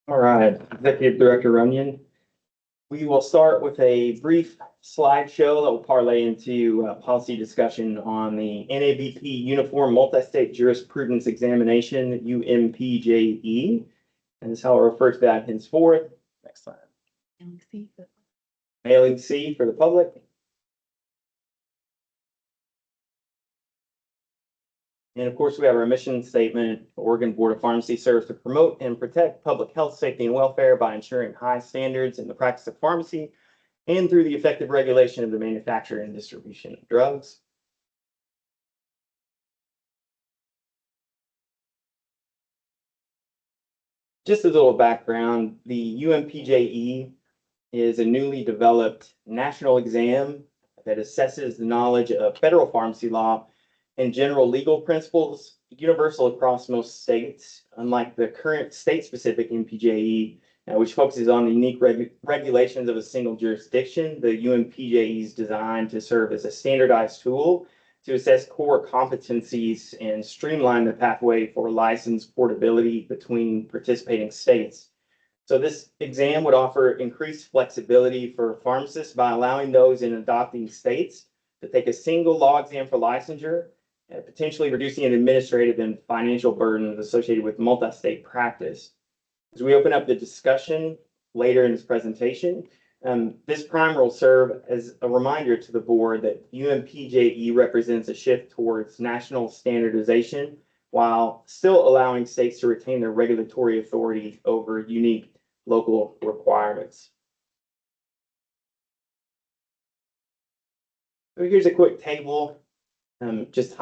All right, Executive Director Runyon. We will start with a brief slideshow that will parlay into policy discussion on the NABP Uniform Multi-State Jurisprudence Examination, UMPJE. And this is how I'll refer to that henceforth. Next slide. Mailing C for the public. And of course, we have our mission statement. Oregon Board of Pharmacy serves to promote and protect public health, safety, and welfare by ensuring high standards in the practice of pharmacy and through the effective regulation of the manufacture and distribution of drugs. Just as a little background, the UMPJE is a newly developed national exam that assesses the knowledge of federal pharmacy law and general legal principles, universal across most states, unlike the current state-specific MPJE, which focuses on the unique regulations of a single jurisdiction. The UMPJE is designed to serve as a standardized tool to assess core competencies and streamline the pathway for license portability between participating states. So this exam would offer increased flexibility for pharmacists by allowing those in adopting states to take a single law exam for licensure, potentially reducing an administrative and financial burden associated with multi-state practice. As we open up the discussion later in this presentation, this primer will serve as a reminder to the board that UMPJE represents a shift towards national standardization while still allowing states to retain their regulatory authority over unique local requirements. So here's a quick table, just